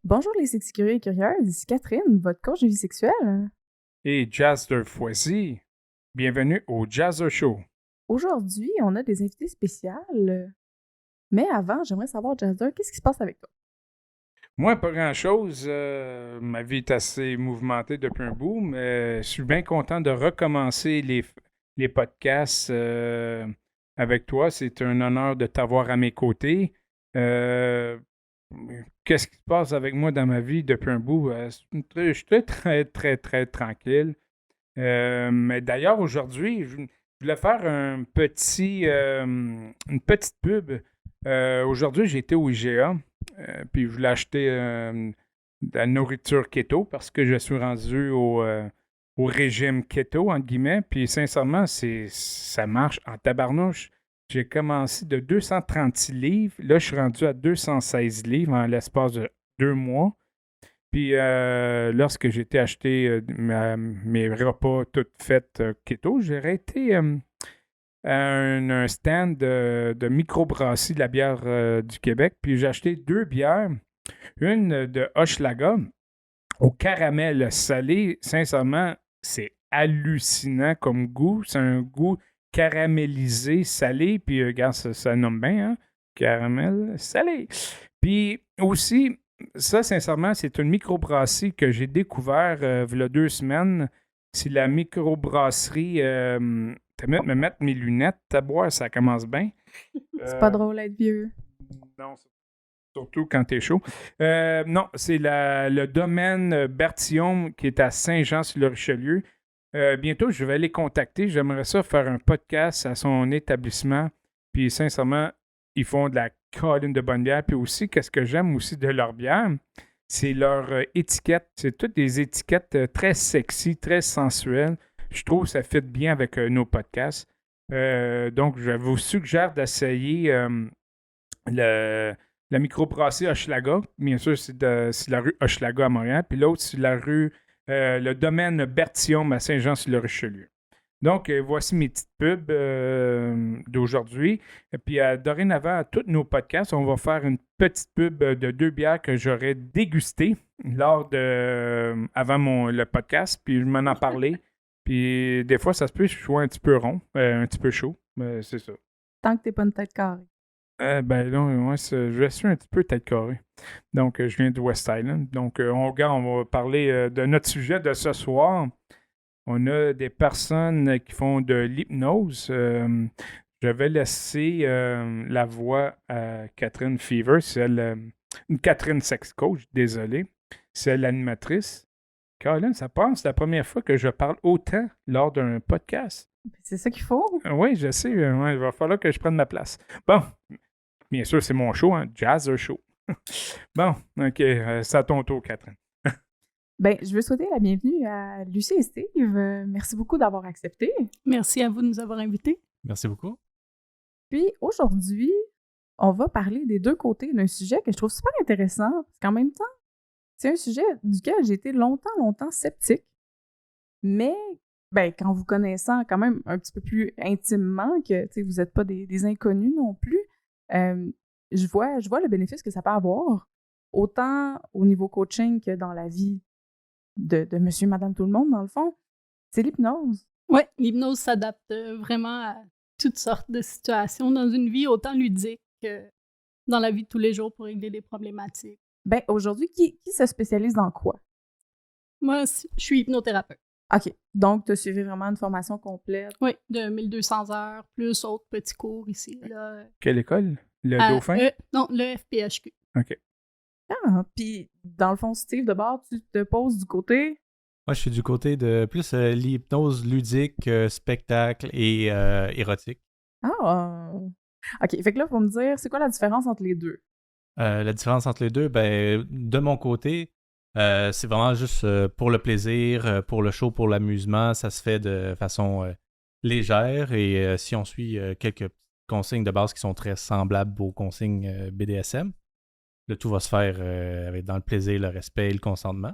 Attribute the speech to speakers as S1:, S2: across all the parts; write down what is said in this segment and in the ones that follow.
S1: Bonjour les sexy curieux et curieuses, ici Catherine, votre coach de vie sexuelle.
S2: Et Jazzer Foisy, bienvenue au Jazzer Show.
S1: Aujourd'hui, on a des invités spéciales. Mais avant, j'aimerais savoir, Jazzer, qu'est-ce qui se passe avec toi?
S2: Moi, pas grand-chose. Ma vie est assez mouvementée depuis un bout, mais je suis bien content de recommencer les podcasts avec toi. C'est un honneur de t'avoir à mes côtés. Euh, Qu'est-ce qui se passe avec moi dans ma vie depuis un bout? Je suis très tranquille. Mais d'ailleurs, aujourd'hui, je voulais faire une petite pub. Aujourd'hui, j'ai été au IGA, puis je voulais acheter de la nourriture keto parce que je suis rendu au régime keto, entre guillemets. Puis sincèrement, ça marche en tabarnouche. J'ai commencé de 236 livres. Là, je suis rendu à 216 livres en l'espace de 2 mois. Puis lorsque j'ai été acheter mes repas tout faits keto, j'ai arrêté à un stand de microbrasserie de la bière du Québec. Puis j'ai acheté 2 bières. Une de Hochelaga au caramel salé. Sincèrement, c'est hallucinant comme goût. C'est un goût caramélisé, salé. Puis regarde, ça nomme bien, hein? Caramel salé. Puis aussi, ça, sincèrement, c'est une microbrasserie que j'ai découvert il y a 2 semaines. C'est la microbrasserie. T'as mis me mettre mes lunettes à boire, ça commence bien.
S1: C'est pas drôle d'être vieux.
S2: Non, surtout quand t'es chaud. Non, c'est le domaine Bertillon qui est à Saint-Jean-sur-le-Richelieu. Bientôt, je vais les contacter. J'aimerais ça faire un podcast à son établissement. Puis sincèrement, ils font de la colline de bonne bière. Puis aussi, qu'est-ce que j'aime aussi de leur bière, c'est leur étiquette. C'est toutes des étiquettes très sexy, très sensuelles. Je trouve que ça fit bien avec nos podcasts. Donc, je vous suggère d'essayer la microbrasserie Hochelaga. Bien sûr, c'est la rue Hochelaga à Montréal. Puis l'autre, c'est la rue, le domaine Bertillon à Saint-Jean-sur-le-Richelieu. Donc, voici mes petites pubs d'aujourd'hui. Et puis, dorénavant, à tous nos podcasts, on va faire une petite pub de 2 bières que j'aurais dégustées avant le podcast. Puis, je m'en en parlais. Puis, des fois, ça se peut que je sois un petit peu rond, un petit peu chaud. Mais c'est ça.
S1: Tant que t'es pas une tête carrée.
S2: Ben non, moi, je suis un petit peu tête carrée. Donc, je viens de West Island. Donc, on va parler de notre sujet de ce soir. On a des personnes qui font de l'hypnose. Je vais laisser la voix à Catherine Fever. C'est une Catherine Sex Coach, désolé. C'est l'animatrice. Caroline, ça passe la première fois que je parle autant lors d'un podcast.
S1: C'est ça qu'il faut.
S2: Oui, je sais. Ouais, il va falloir que je prenne ma place. Bon, bien sûr, c'est mon show, hein, Jazzer Show. Bon, OK, c'est à ton tour, Catherine.
S1: Ben, je veux souhaiter la bienvenue à Lucie et Steve. Merci beaucoup d'avoir accepté.
S3: Merci à vous de nous avoir invités.
S4: Merci beaucoup.
S1: Puis aujourd'hui, on va parler des deux côtés d'un sujet que je trouve super intéressant. Parce qu'en même temps, c'est un sujet duquel j'ai été longtemps sceptique. Mais, ben, quand vous connaissant quand même un petit peu plus intimement, que vous n'êtes pas des inconnus non plus, je vois le bénéfice que ça peut avoir, autant au niveau coaching que dans la vie de monsieur, madame, tout le monde, dans le fond. C'est l'hypnose.
S3: Oui, l'hypnose s'adapte vraiment à toutes sortes de situations dans une vie autant ludique que dans la vie de tous les jours pour régler des problématiques.
S1: Ben, aujourd'hui, qui se spécialise dans quoi?
S3: Moi, je suis hypnothérapeute.
S1: OK. Donc, tu as suivi vraiment une formation complète.
S3: Oui, de 1200 heures, plus autres petits cours ici. Là.
S2: Quelle école? Le Dauphin?
S3: Non, le FPHQ.
S2: OK.
S1: Ah, puis dans le fond, Steve, de bord, tu te poses du côté...
S4: Moi, je suis du côté de plus l'hypnose ludique, spectacle et érotique.
S1: Ah! OK, fait que là, faut me dire, c'est quoi la différence entre les deux?
S4: La différence entre les deux, ben, de mon côté, c'est vraiment juste pour le plaisir, pour le show, pour l'amusement. Ça se fait de façon légère et si on suit quelques consignes de base qui sont très semblables aux consignes BDSM, le tout va se faire avec dans le plaisir, le respect et le consentement.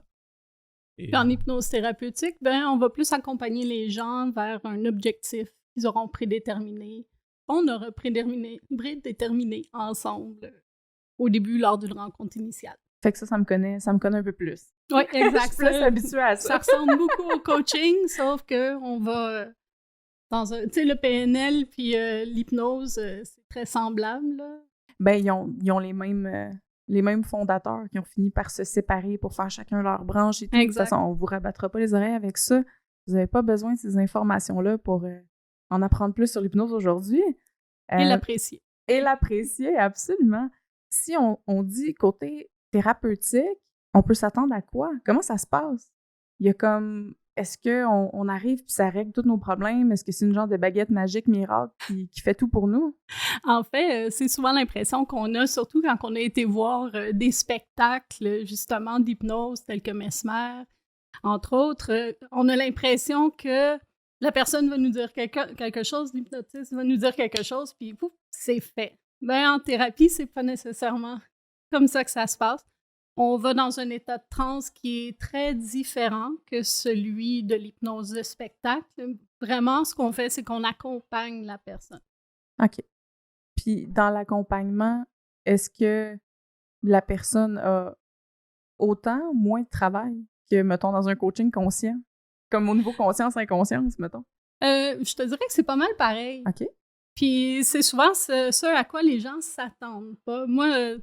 S3: Et en hypnose thérapeutique, ben, on va plus accompagner les gens vers un objectif qu'ils auront prédéterminé. On aura prédéterminé ensemble au début lors d'une rencontre initiale.
S1: Fait que ça me connaît un peu plus.
S3: Oui,
S1: Je
S3: exact.
S1: suis plus habituée à
S3: Ça
S1: ça.
S3: ressemble beaucoup au coaching, sauf qu'on va dans un... Tu sais, le PNL puis l'hypnose, c'est très semblable, là.
S1: Ben, ils ont les mêmes fondateurs qui ont fini par se séparer pour faire chacun leur branche et tout.
S3: Exact.
S1: De toute façon, on vous rabattra pas les oreilles avec ça. Vous n'avez pas besoin de ces informations-là pour en apprendre plus sur l'hypnose aujourd'hui.
S3: Et l'apprécier.
S1: Et l'apprécier, absolument. Si on dit côté thérapeutique, on peut s'attendre à quoi? Comment ça se passe? Il y a comme... Est-ce qu'on arrive puis ça règle tous nos problèmes? Est-ce que c'est une genre de baguette magique miracle qui fait tout pour nous?
S3: En fait, c'est souvent l'impression qu'on a, surtout quand on a été voir des spectacles, justement, d'hypnose, tels que Mesmer, entre autres. On a l'impression que la personne va nous dire quelque chose, l'hypnotiste va nous dire quelque chose, puis pouf, c'est fait. Ben, en thérapie, c'est pas nécessairement comme ça que ça se passe. On va dans un état de transe qui est très différent que celui de l'hypnose de spectacle. Vraiment, ce qu'on fait, c'est qu'on accompagne la personne.
S1: OK. Puis, dans l'accompagnement, est-ce que la personne a autant, moins de travail que, mettons, dans un coaching conscient? Comme au niveau conscience-inconscience, mettons?
S3: Je te dirais que c'est pas mal pareil.
S1: OK.
S3: Puis c'est souvent ce à quoi les gens s'attendent pas. Moi,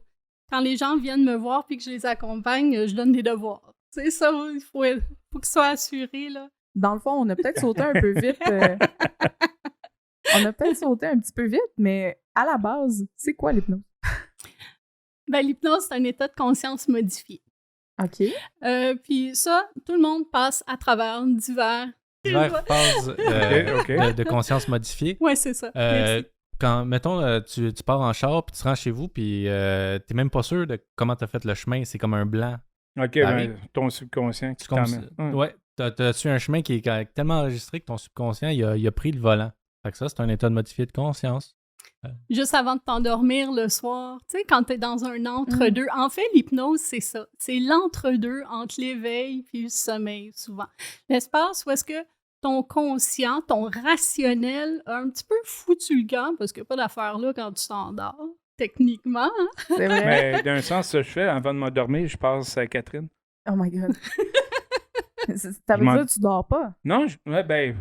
S3: quand les gens viennent me voir puis que je les accompagne, je donne des devoirs. Tu sais, ça, il faut qu'ils soient assurés, là.
S1: Dans le fond, on a peut-être sauté un peu vite. On a peut-être sauté un petit peu vite, mais à la base, c'est quoi l'hypnose?
S3: Ben, l'hypnose, c'est un état de conscience modifié.
S1: OK.
S3: Puis ça, tout le monde passe à travers divers
S4: phases de conscience modifiée.
S3: Ouais, c'est ça. Merci.
S4: Quand, mettons, tu pars en char, puis tu rentres chez vous, puis t'es même pas sûr de comment t'as fait le chemin. C'est comme un blanc.
S2: OK, ben, ton subconscient qui t'emmène.
S4: Ouais, t'as su un chemin qui est tellement enregistré que ton subconscient, il a pris le volant. Fait que ça, c'est un état de modifié de conscience.
S3: Juste avant de t'endormir le soir, tu sais, quand t'es dans un entre-deux. En fait, l'hypnose, c'est ça. C'est l'entre-deux entre l'éveil puis le sommeil, souvent. L'espace où est-ce que ton conscient, ton rationnel a un petit peu foutu le camp, parce qu'il n'y a pas d'affaire là quand tu t'endors, techniquement. Hein?
S1: C'est vrai.
S2: Mais d'un sens, ce que je fais, avant de m'endormir, je passe à Catherine.
S1: Oh my God. Ça veut dire que tu dors pas?
S2: Non, ben...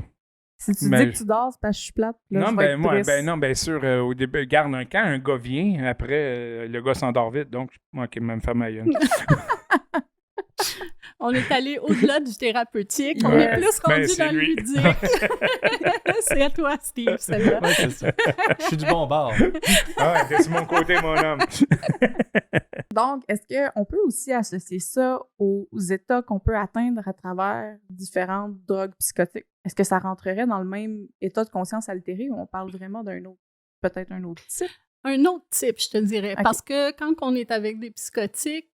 S1: Si tu dis que tu dors, c'est parce que je suis plate. Là,
S2: non,
S1: je vais
S2: ben
S1: être
S2: moi,
S1: triste.
S2: ben non, bien sûr, au début, garde quand un gars vient, après, le gars s'endort vite, donc, OK, même faire ma gueule.
S3: On est allé au-delà du thérapeutique. On
S2: Ouais,
S3: est plus
S2: ben,
S3: rendu
S2: c'est
S3: dans le
S2: lui.
S3: ludique. C'est à toi, Steve, celle-là.
S4: Ouais, c'est ça. Je suis du bon bord.
S2: Ah, c'est mon côté, mon homme.
S1: Donc, est-ce qu'on peut aussi associer ça aux états qu'on peut atteindre à travers différentes drogues psychotiques? Est-ce que ça rentrerait dans le même état de conscience altéré ou on parle vraiment d'un autre, peut-être un autre type?
S3: Un autre type, je te dirais.
S1: Okay.
S3: Parce que quand on est avec des psychotiques,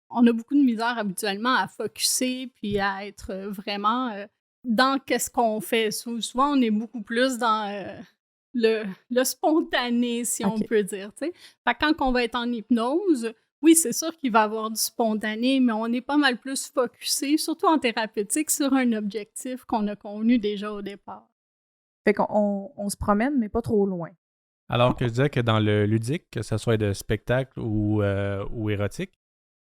S3: on a beaucoup de misère habituellement à focusser puis à être vraiment dans qu'est-ce qu'on fait. Souvent, on est beaucoup plus dans le spontané, si on peut dire. T'sais. Fait que quand on va être en hypnose, oui, c'est sûr qu'il va y avoir du spontané, mais on est pas mal plus focusé, surtout en thérapeutique, sur un objectif qu'on a convenu déjà au départ.
S1: Fait qu'on se promène, mais pas trop loin.
S4: Alors que je disais que dans le ludique, que ce soit de spectacle ou érotique,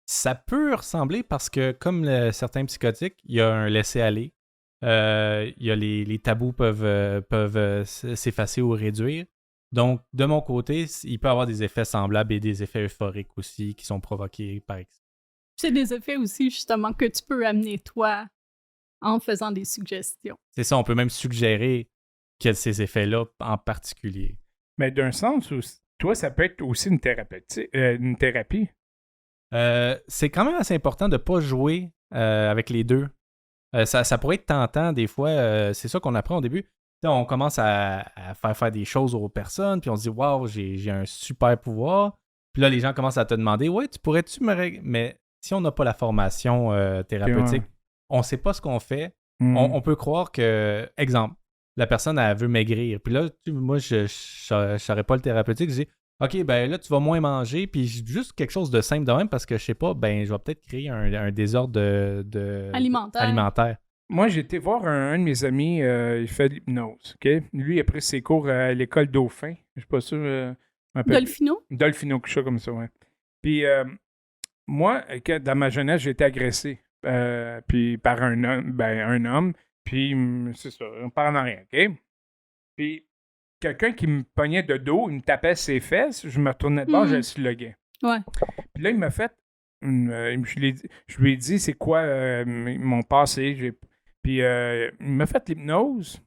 S4: ça peut ressembler parce que, comme certains psychotiques, il y a un laisser-aller. Il y a les tabous peuvent s'effacer ou réduire. Donc, de mon côté, il peut y avoir des effets semblables et des effets euphoriques aussi qui sont provoqués par exemple.
S3: C'est des effets aussi, justement, que tu peux amener toi en faisant des suggestions.
S4: C'est ça, on peut même suggérer ces effets-là en particulier.
S2: Mais d'un sens, toi, ça peut être aussi une thérapie.
S4: C'est quand même assez important de ne pas jouer avec les deux. Ça pourrait être tentant des fois. C'est ça qu'on apprend au début. On commence à faire des choses aux personnes, puis on se dit « Wow, j'ai un super pouvoir ». Puis là, les gens commencent à te demander « Ouais, tu pourrais-tu me régler ?» Mais si on n'a pas la formation thérapeutique, on ne sait pas ce qu'on fait. On peut croire que, exemple, la personne, elle veut maigrir. Puis là, moi, je ne saurais pas le thérapeutique. Je dis « OK, ben là, tu vas moins manger. » Puis juste quelque chose de simple de même parce que, je sais pas, ben je vais peut-être créer un désordre alimentaire.
S2: Moi, j'ai été voir un de mes amis, il fait de l'hypnose, OK? Lui, il a pris ses cours à l'école Dauphin. Je suis pas sûr...
S3: Dolfino?
S2: Dolfino, quelque chose comme ça, ouais. Puis, moi, dans ma jeunesse, j'ai été agressé puis par un homme, puis c'est ça, on parle en rien, OK? Puis quelqu'un qui me pognait de dos, il me tapait ses fesses, je me retournais de bord, je le sloguais.
S3: Ouais.
S2: Puis là, il m'a fait, je lui ai dit c'est quoi mon passé, puis il m'a fait l'hypnose,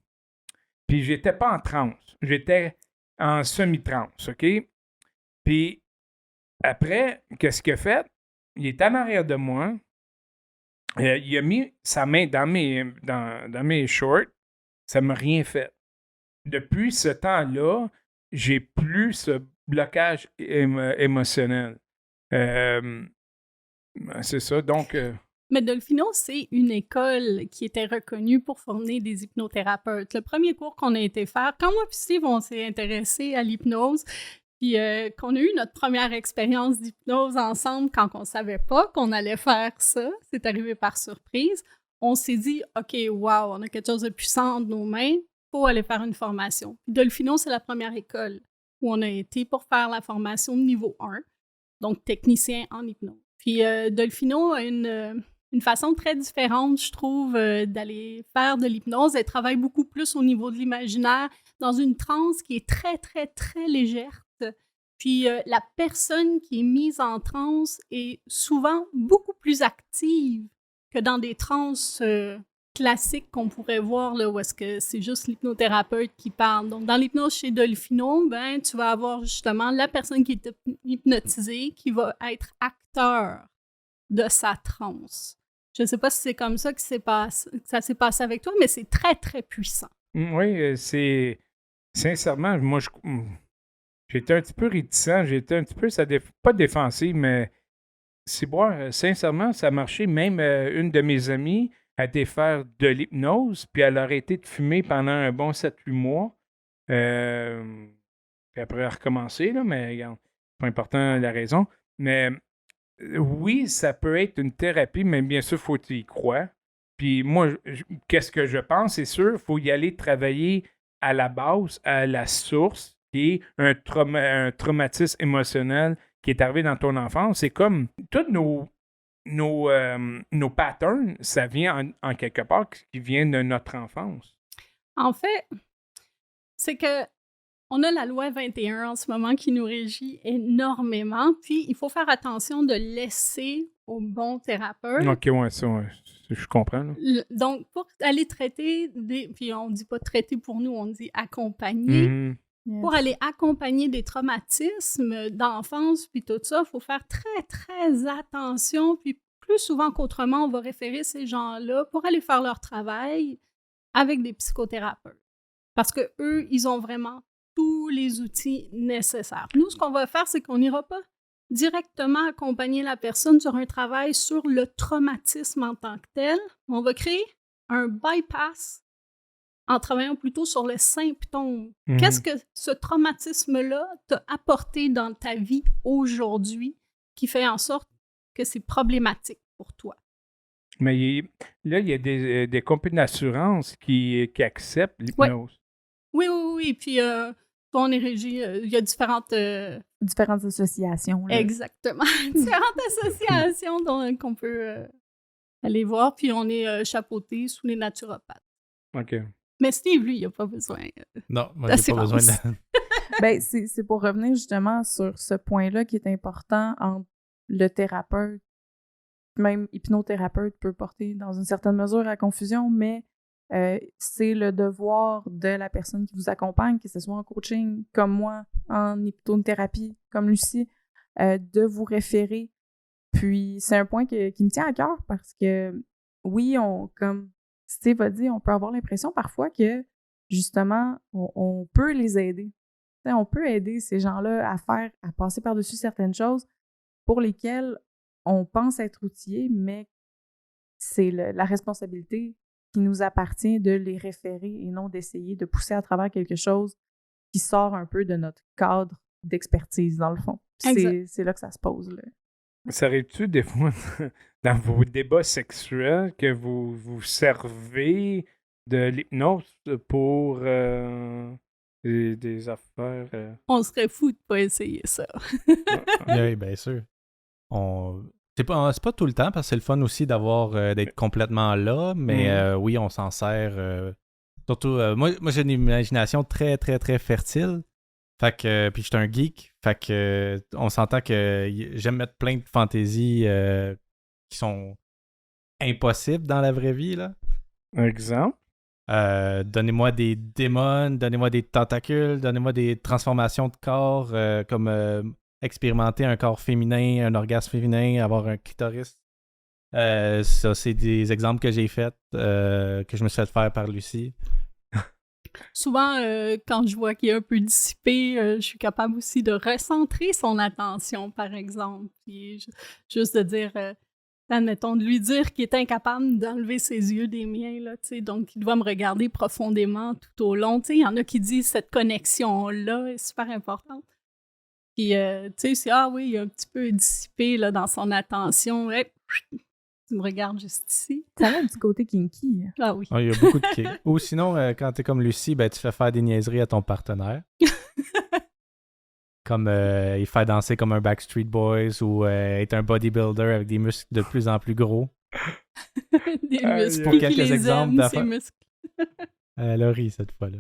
S2: puis j'étais pas en transe, j'étais en semi-transe, OK? Puis après, qu'est-ce qu'il a fait? Il est en arrière de moi. Il a mis sa main dans mes shorts. Ça m'a rien fait. Depuis ce temps-là, j'ai plus ce blocage émotionnel. C'est ça. Donc,
S3: Mais Dolfino, c'est une école qui était reconnue pour fournir des hypnothérapeutes. Le premier cours qu'on a été faire, quand moi et Steve, on s'est intéressés à l'hypnose, puis qu'on a eu notre première expérience d'hypnose ensemble quand on savait pas qu'on allait faire ça, c'est arrivé par surprise, on s'est dit, OK, wow, on a quelque chose de puissant entre nos mains, faut aller faire une formation. Puis Dolfino, c'est la première école où on a été pour faire la formation de niveau 1, donc technicien en hypnose. Puis Dolfino a une façon très différente, je trouve, d'aller faire de l'hypnose. Elle travaille beaucoup plus au niveau de l'imaginaire, dans une transe qui est très, très, très légère. Puis la personne qui est mise en transe est souvent beaucoup plus active que dans des transes classiques qu'on pourrait voir, là, où est-ce que c'est juste l'hypnothérapeute qui parle. Donc, dans l'hypnose chez Dolfino, ben, tu vas avoir justement la personne qui est hypnotisée qui va être acteur de sa transe. Je ne sais pas si c'est comme ça que ça s'est passé avec toi, mais c'est très, très puissant.
S2: Oui, c'est... Sincèrement, moi, j'étais un petit peu réticent, j'étais un petit peu, pas défensif, mais sincèrement, ça a marché. Même une de mes amies a été faire de l'hypnose, puis elle a arrêté de fumer pendant un bon 7-8 mois. Puis après, elle a recommencé, là, mais regarde, c'est pas important la raison. Mais oui, ça peut être une thérapie, mais bien sûr, il faut y croire. Puis moi, qu'est-ce que je pense? C'est sûr, il faut y aller travailler à la base, à la source, qui est un traumatisme émotionnel qui est arrivé dans ton enfance. C'est comme tous nos patterns, ça vient en quelque part qui vient de notre enfance.
S3: En fait, c'est que on a la loi 21 en ce moment qui nous régit énormément, puis il faut faire attention de laisser au bon thérapeute.
S2: OK, ouais, ça, ouais, je comprends. Là.
S3: Donc, pour aller traiter puis on dit pas traiter pour nous, on dit accompagner.
S1: Yes.
S3: Pour aller accompagner des traumatismes d'enfance, puis tout ça, il faut faire très, très attention, puis plus souvent qu'autrement, on va référer ces gens-là pour aller faire leur travail avec des psychothérapeutes. Parce que eux, ils ont vraiment tous les outils nécessaires. Nous, ce qu'on va faire, c'est qu'on n'ira pas directement accompagner la personne sur un travail sur le traumatisme en tant que tel. On va créer un bypass en travaillant plutôt sur le symptôme.
S2: Mhm.
S3: Qu'est-ce que ce traumatisme-là t'a apporté dans ta vie aujourd'hui qui fait en sorte que c'est problématique pour toi?
S2: Mais là, il y a des compagnies d'assurance qui acceptent l'hypnose.
S3: Oui. Puis, on est régi, il y a différentes
S1: associations. Là.
S3: Exactement. Différentes associations qu'on peut aller voir. Puis, on est chapeauté sous les naturopathes.
S2: OK.
S3: Mais Steve, lui, il n'a pas besoin.
S4: Non, moi, j'ai pas besoin de.
S1: Ben, c'est pour revenir justement sur ce point-là qui est important entre le thérapeute, même hypnothérapeute peut porter dans une certaine mesure à confusion, mais c'est le devoir de la personne qui vous accompagne, que ce soit en coaching, comme moi, en hypnothérapie, comme Lucie, de vous référer. Puis c'est un point qui me tient à cœur parce que oui, comme Steve a dit, on peut avoir l'impression parfois que justement, on peut les aider. T'sais, on peut aider ces gens-là à passer par-dessus certaines choses pour lesquelles on pense être outillés, mais c'est la responsabilité qui nous appartient de les référer et non d'essayer de pousser à travers quelque chose qui sort un peu de notre cadre d'expertise, dans le fond. C'est là que ça se pose. Là.
S2: Ça arrive-tu des fois dans vos débats sexuels que vous servez de l'hypnose pour des affaires?
S3: On serait fou de pas essayer ça.
S4: Oui, bien sûr. C'est pas tout le temps, parce que c'est le fun aussi d'être complètement là, mais oui, on s'en sert. Surtout, moi j'ai une imagination très, très, très fertile. Fait que, puis je suis un geek. Fait que, on s'entend que j'aime mettre plein de fantaisies qui sont impossibles dans la vraie vie, là.
S2: Un exemple?
S4: Donnez-moi des démons, donnez-moi des tentacules, donnez-moi des transformations de corps, comme expérimenter un corps féminin, un orgasme féminin, avoir un clitoris. Ça, c'est des exemples que j'ai faits, que je me suis fait faire par Lucie.
S3: Souvent, quand je vois qu'il est un peu dissipé, je suis capable aussi de recentrer son attention, par exemple. Puis juste de dire, admettons, de lui dire qu'il est incapable d'enlever ses yeux des miens, là, tu sais, donc il doit me regarder profondément tout au long. Tu sais, il y en a qui disent cette connexion-là est super importante. Puis, tu sais, c'est, ah oui, il est un petit peu dissipé là, dans son attention. Hey, tu me regardes juste ici.
S1: Ça a un petit côté kinky.
S3: Ah oui.
S4: Il y a beaucoup de quais. Ou sinon, quand t'es comme Lucie, ben, tu fais faire des niaiseries à ton partenaire. Comme il fait danser comme un Backstreet Boys ou être un bodybuilder avec des muscles de plus en plus gros.
S3: Des muscles.
S4: Pour
S3: Qui
S4: quelques
S3: les
S4: exemples
S3: aiment,
S4: d'affaires.
S3: ces muscles.
S4: Elle a ri cette fois-là.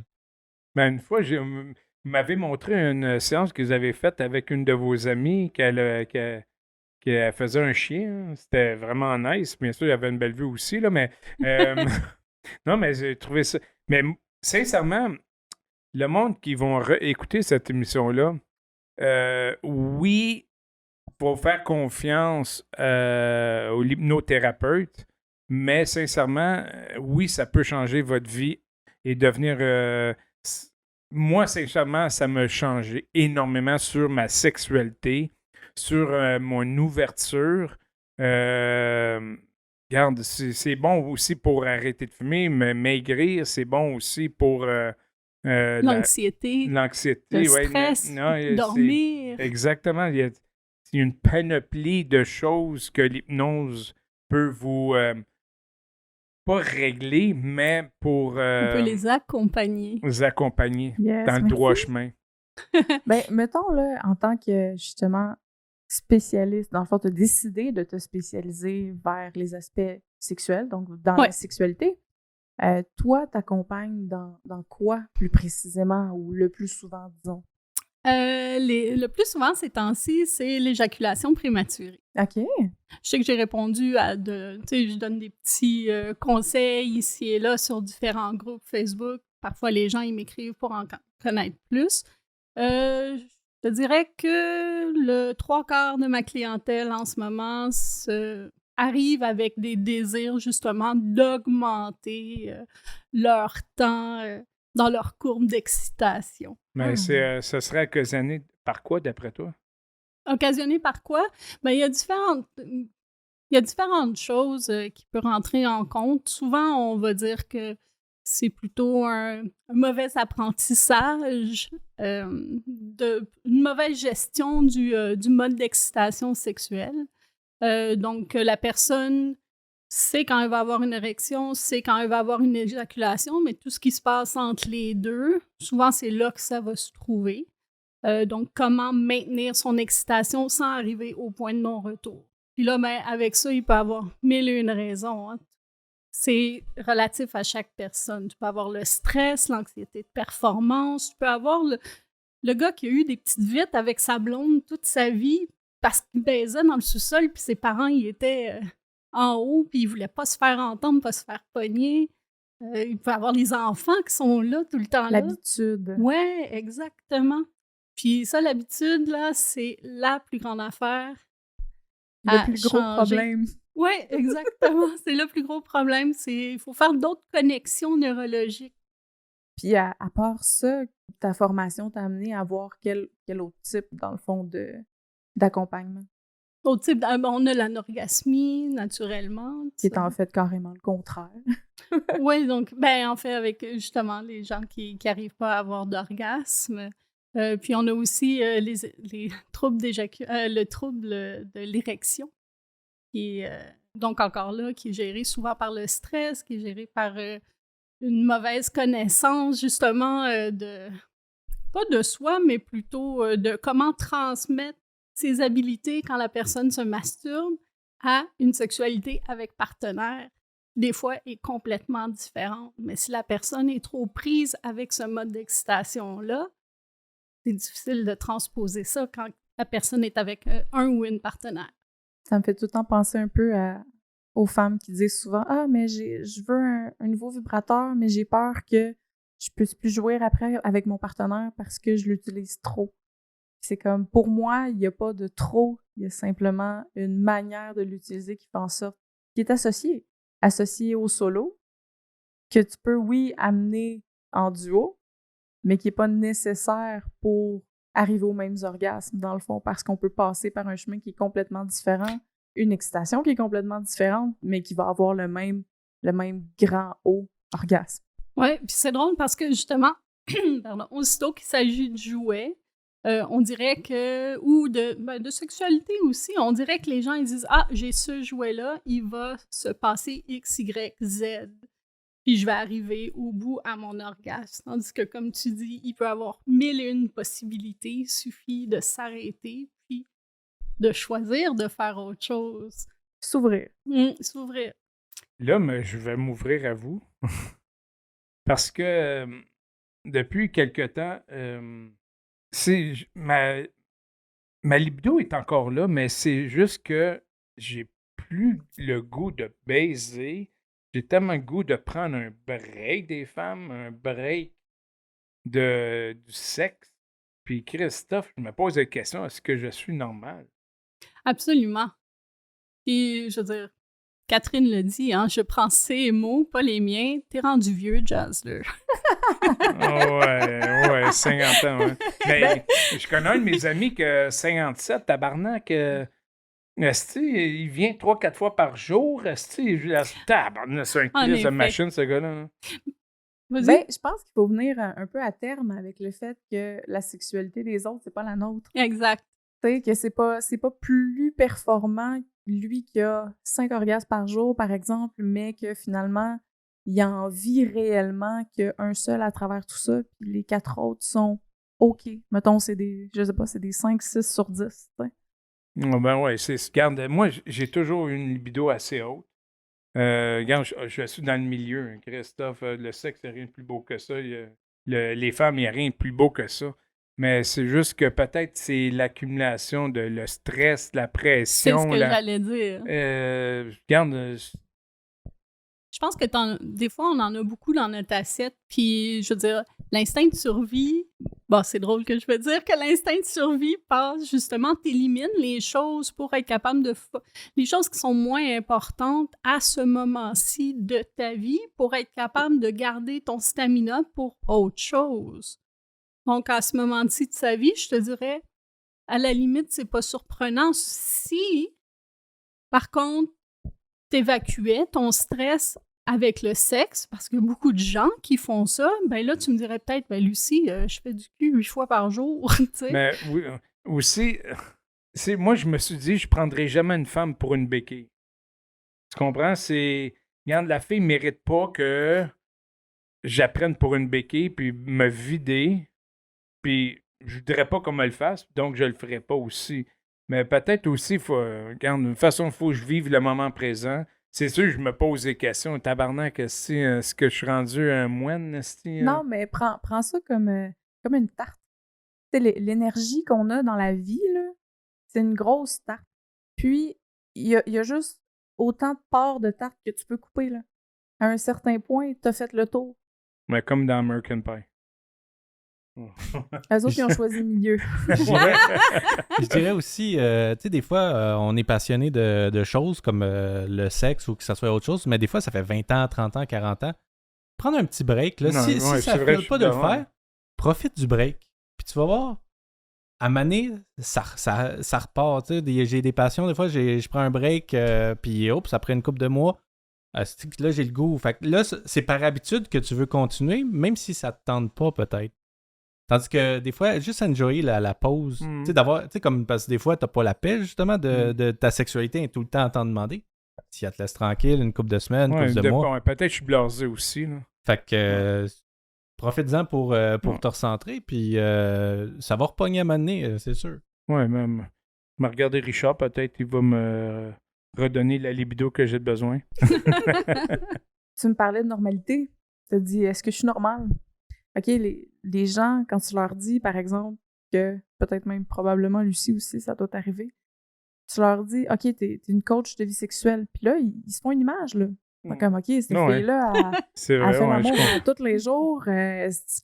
S2: Ben, une fois, vous m'avez montré une séance que vous avez faite avec une de vos amies qu'elle faisait un chien. Hein. C'était vraiment nice. Bien sûr, il y avait une belle vue aussi, là, mais non, mais j'ai trouvé ça. Mais sincèrement, le monde qui vont écouter cette émission-là, oui, faut faire confiance aux hypnothérapeutes, mais sincèrement, oui, ça peut changer votre vie et devenir. Moi, sincèrement, ça m'a changé énormément sur ma sexualité, sur mon ouverture. Regarde, c'est bon aussi pour arrêter de fumer, mais maigrir, c'est bon aussi pour
S3: l'anxiété,
S2: l'anxiété,
S3: le stress, dormir.
S2: Exactement. Il y a une panoplie de choses que l'hypnose peut vous pas régler, mais pour
S3: on peut les accompagner.
S2: vous accompagner
S1: Yes,
S2: dans le
S1: merci.
S2: droit chemin.
S1: Ben, mettons, là, en tant que, justement, spécialiste, dans le fond, tu as décidé de te spécialiser vers les aspects sexuels, donc dans la sexualité. Toi, t'accompagnes dans quoi, plus précisément, ou le plus souvent, disons?
S3: Le plus souvent, ces temps-ci, c'est l'éjaculation prématurée.
S1: OK.
S3: Je sais que j'ai répondu à tu sais, je donne des petits conseils ici et là sur différents groupes Facebook. Parfois, les gens, ils m'écrivent pour en connaître plus. Je te dirais que le 3/4 de ma clientèle en ce moment arrive avec des désirs, justement, d'augmenter leur temps dans leur courbe d'excitation.
S2: Mais ce serait occasionné par quoi, d'après toi?
S3: Occasionné par quoi? Ben, il y a différentes choses qui peuvent rentrer en compte. Souvent, on va dire que c'est plutôt un mauvais apprentissage, une mauvaise gestion du mode d'excitation sexuelle. Donc, la personne sait quand elle va avoir une érection, sait quand elle va avoir une éjaculation, mais tout ce qui se passe entre les deux, souvent, c'est là que ça va se trouver. Donc, comment maintenir son excitation sans arriver au point de non-retour. Puis là, ben, avec ça, il peut y avoir 1001 raisons. Hein. C'est relatif à chaque personne. Tu peux avoir le stress, l'anxiété de performance. Tu peux avoir le gars qui a eu des petites vites avec sa blonde toute sa vie parce qu'il baisait dans le sous-sol, puis ses parents, ils étaient en haut, puis ils voulaient pas se faire entendre, pas se faire pogner. Il peut y avoir les enfants qui sont là tout le temps.
S1: L'habitude.
S3: Oui, exactement. Puis ça, l'habitude, là, c'est la plus grande affaire.
S1: Le plus gros problème.
S3: Oui, exactement. C'est le plus gros problème. Il faut faire d'autres connexions neurologiques.
S1: Puis à part ça, ta formation t'a amené à voir quel autre type, dans le fond, d'accompagnement?
S3: Autre type, on a l'anorgasmie, naturellement.
S1: Qui est en fait carrément le contraire.
S3: Oui, donc, en fait, avec justement les gens qui n'arrivent pas à avoir d'orgasme. Puis on a aussi les troubles le trouble de l'érection, qui est donc encore là, qui est géré souvent par le stress, qui est géré par une mauvaise connaissance justement pas de soi, mais plutôt de comment transmettre ses habiletés quand la personne se masturbe. à une sexualité avec partenaire, des fois, est complètement différente. Mais si la personne est trop prise avec ce mode d'excitation-là, c'est difficile de transposer ça quand la personne est avec un ou une partenaire.
S1: Ça me fait tout le temps penser un peu aux femmes qui disent souvent « Ah, mais je veux un nouveau vibrateur, mais j'ai peur que je puisse plus jouer après avec mon partenaire parce que je l'utilise trop. » C'est comme, pour moi, il n'y a pas de trop, il y a simplement une manière de l'utiliser qui fait en sorte, qui est associé au solo, que tu peux, oui, amener en duo, mais qui n'est pas nécessaire pour arriver aux mêmes orgasmes, dans le fond, parce qu'on peut passer par un chemin qui est complètement différent, une excitation qui est complètement différente, mais qui va avoir le même grand haut orgasme.
S3: Oui, puis c'est drôle parce que justement, aussitôt qu'il s'agit de jouets, on dirait que, ou de sexualité aussi, on dirait que les gens ils disent « Ah, j'ai ce jouet-là, il va se passer X, Y, Z, puis je vais arriver au bout à mon orgasme. » Tandis que, comme tu dis, il peut y avoir 1001 possibilités, il suffit de s'arrêter, puis de choisir de faire autre chose.
S1: S'ouvrir.
S3: S'ouvrir.
S2: Là, mais je vais m'ouvrir à vous. Parce que depuis quelque temps, ma libido est encore là, mais c'est juste que j'ai plus le goût de baiser. J'ai tellement le goût de prendre un break des femmes, un break du sexe. Puis Christophe, je me pose la question, est-ce que je suis normal?
S3: Absolument. Puis, je veux dire, Catherine le dit, hein, je prends ses mots, pas les miens. T'es rendu vieux, Jazzler.
S2: Ouais, 50 ans, ouais. Mais je connais un de mes amis que 57, tabarnak, il vient 3-4 fois par jour. Tabarnak, c'est un crise de machine, ce gars-là.
S1: Ben, je pense qu'il faut venir un peu à terme avec le fait que la sexualité des autres, c'est pas la nôtre.
S3: Exact.
S1: Tu sais, que c'est pas plus performant lui qui a 5 orgasmes par jour, par exemple, mais que finalement, il en vit réellement qu'un seul à travers tout ça, puis les 4 autres sont OK. Mettons, c'est des 5-6 sur 10, tu sais.
S2: Ben ouais, regarde, moi, j'ai toujours eu une libido assez haute. Regarde, je suis dans le milieu, hein, Christophe, le sexe, il n'y a rien de plus beau que ça. Les femmes, il n'y a rien de plus beau que ça. Mais c'est juste que peut-être c'est l'accumulation de le stress, la pression.
S3: C'est ce que j'allais dire.
S2: Regarde.
S3: Je pense que des fois, on en a beaucoup dans notre assiette. Puis, je veux dire, l'instinct de survie, bon, c'est drôle que je veux dire que l'instinct de survie passe justement, t'élimines les choses pour être capable les choses qui sont moins importantes à ce moment-ci de ta vie pour être capable de garder ton stamina pour autre chose. Donc, à ce moment-ci de sa vie, je te dirais, à la limite, c'est pas surprenant si, par contre, t'évacuais ton stress avec le sexe, parce que beaucoup de gens qui font ça, ben là, tu me dirais peut-être, ben Lucie, je fais du cul 8 fois par jour, tu sais.
S2: Mais oui, aussi, moi, je me suis dit, je prendrai jamais une femme pour une béquille. Tu comprends? Regarde, la fille ne mérite pas que j'apprenne pour une béquille, puis me vider, puis je voudrais pas qu'on me le fasse, donc je le ferai pas aussi. Mais peut-être aussi, regarde, de toute façon, il faut que je vive le moment présent. C'est sûr, je me pose des questions. Tabarnak, est-ce que je suis rendu un moine?
S1: Non, mais prends ça comme une tarte. Tu sais, l'énergie qu'on a dans la vie, là, c'est une grosse tarte. Puis, il y a juste autant de parts de tarte que tu peux couper, là. À un certain point, tu as fait le tour.
S2: Mais comme dans American Pie.
S1: Eux autres, ils ont choisi le milieu.
S4: Je dirais aussi, tu sais, des fois, on est passionné de choses comme le sexe ou que ça soit autre chose, mais des fois, ça fait 20 ans, 30 ans, 40 ans. Prendre un petit break, là, si ça ne fait pas de le faire, profite du break. Puis tu vas voir, à Mané, ça repart. J'ai des passions, des fois, je prends un break, puis hop, après une couple de mois, là, j'ai le goût. Fait que là, c'est par habitude que tu veux continuer, même si ça te tente pas, peut-être. Tandis que des fois, juste enjoyer la pause, tu sais, comme parce que des fois, t'as pas la paix, justement, de ta sexualité et tout le temps à t'en demander. Si elle te laisse tranquille une couple de semaines, une couple de mois.
S2: Peut-être que je suis blasé aussi, là.
S4: Fait que profite-en pour te recentrer, puis ça va repogner à un moment donné, c'est sûr.
S2: Ouais, même. Je vais regarder Richard, peut-être il va me redonner la libido que j'ai besoin.
S1: Tu me parlais de normalité. Tu as dit, est-ce que je suis normale? OK, les gens, quand tu leur dis, par exemple, que peut-être même probablement Lucie aussi, ça doit t'arriver, tu leur dis, OK, t'es une coach de vie sexuelle. Puis là, ils se font une image, là. Comme, OK, cette fille-là,
S2: c'est vrai,
S1: elle fait l'amour tous les jours,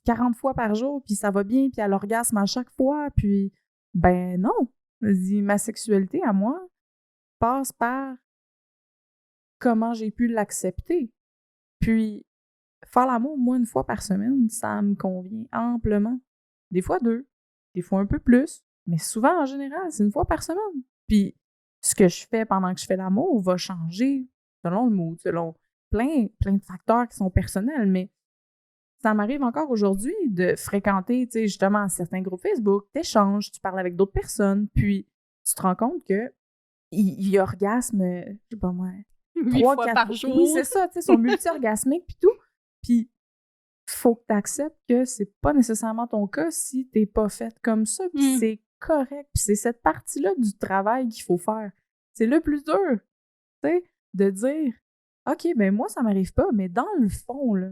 S1: 40 fois par jour, puis ça va bien, puis elle orgasme à chaque fois, puis ben non. Ma sexualité à moi passe par comment j'ai pu l'accepter. Puis faire l'amour, moi, une fois par semaine, ça me convient amplement. Des fois 2, des fois un peu plus, mais souvent, en général, c'est une fois par semaine. Puis ce que je fais pendant que je fais l'amour va changer selon le mood, selon plein de facteurs qui sont personnels, mais ça m'arrive encore aujourd'hui de fréquenter, tu sais, justement, certains groupes Facebook, t'échanges, tu parles avec d'autres personnes, puis tu te rends compte que il orgasme, je sais pas moi,
S3: 8 fois par jour.
S1: Oui, c'est ça, tu sais, sont multi-orgasmiques puis tout. Puis faut que tu acceptes que c'est pas nécessairement ton cas si t'es pas faite comme ça, puis c'est correct. Puis c'est cette partie-là du travail qu'il faut faire. C'est le plus dur, tu sais, de dire OK, ben moi, ça m'arrive pas, mais dans le fond, là,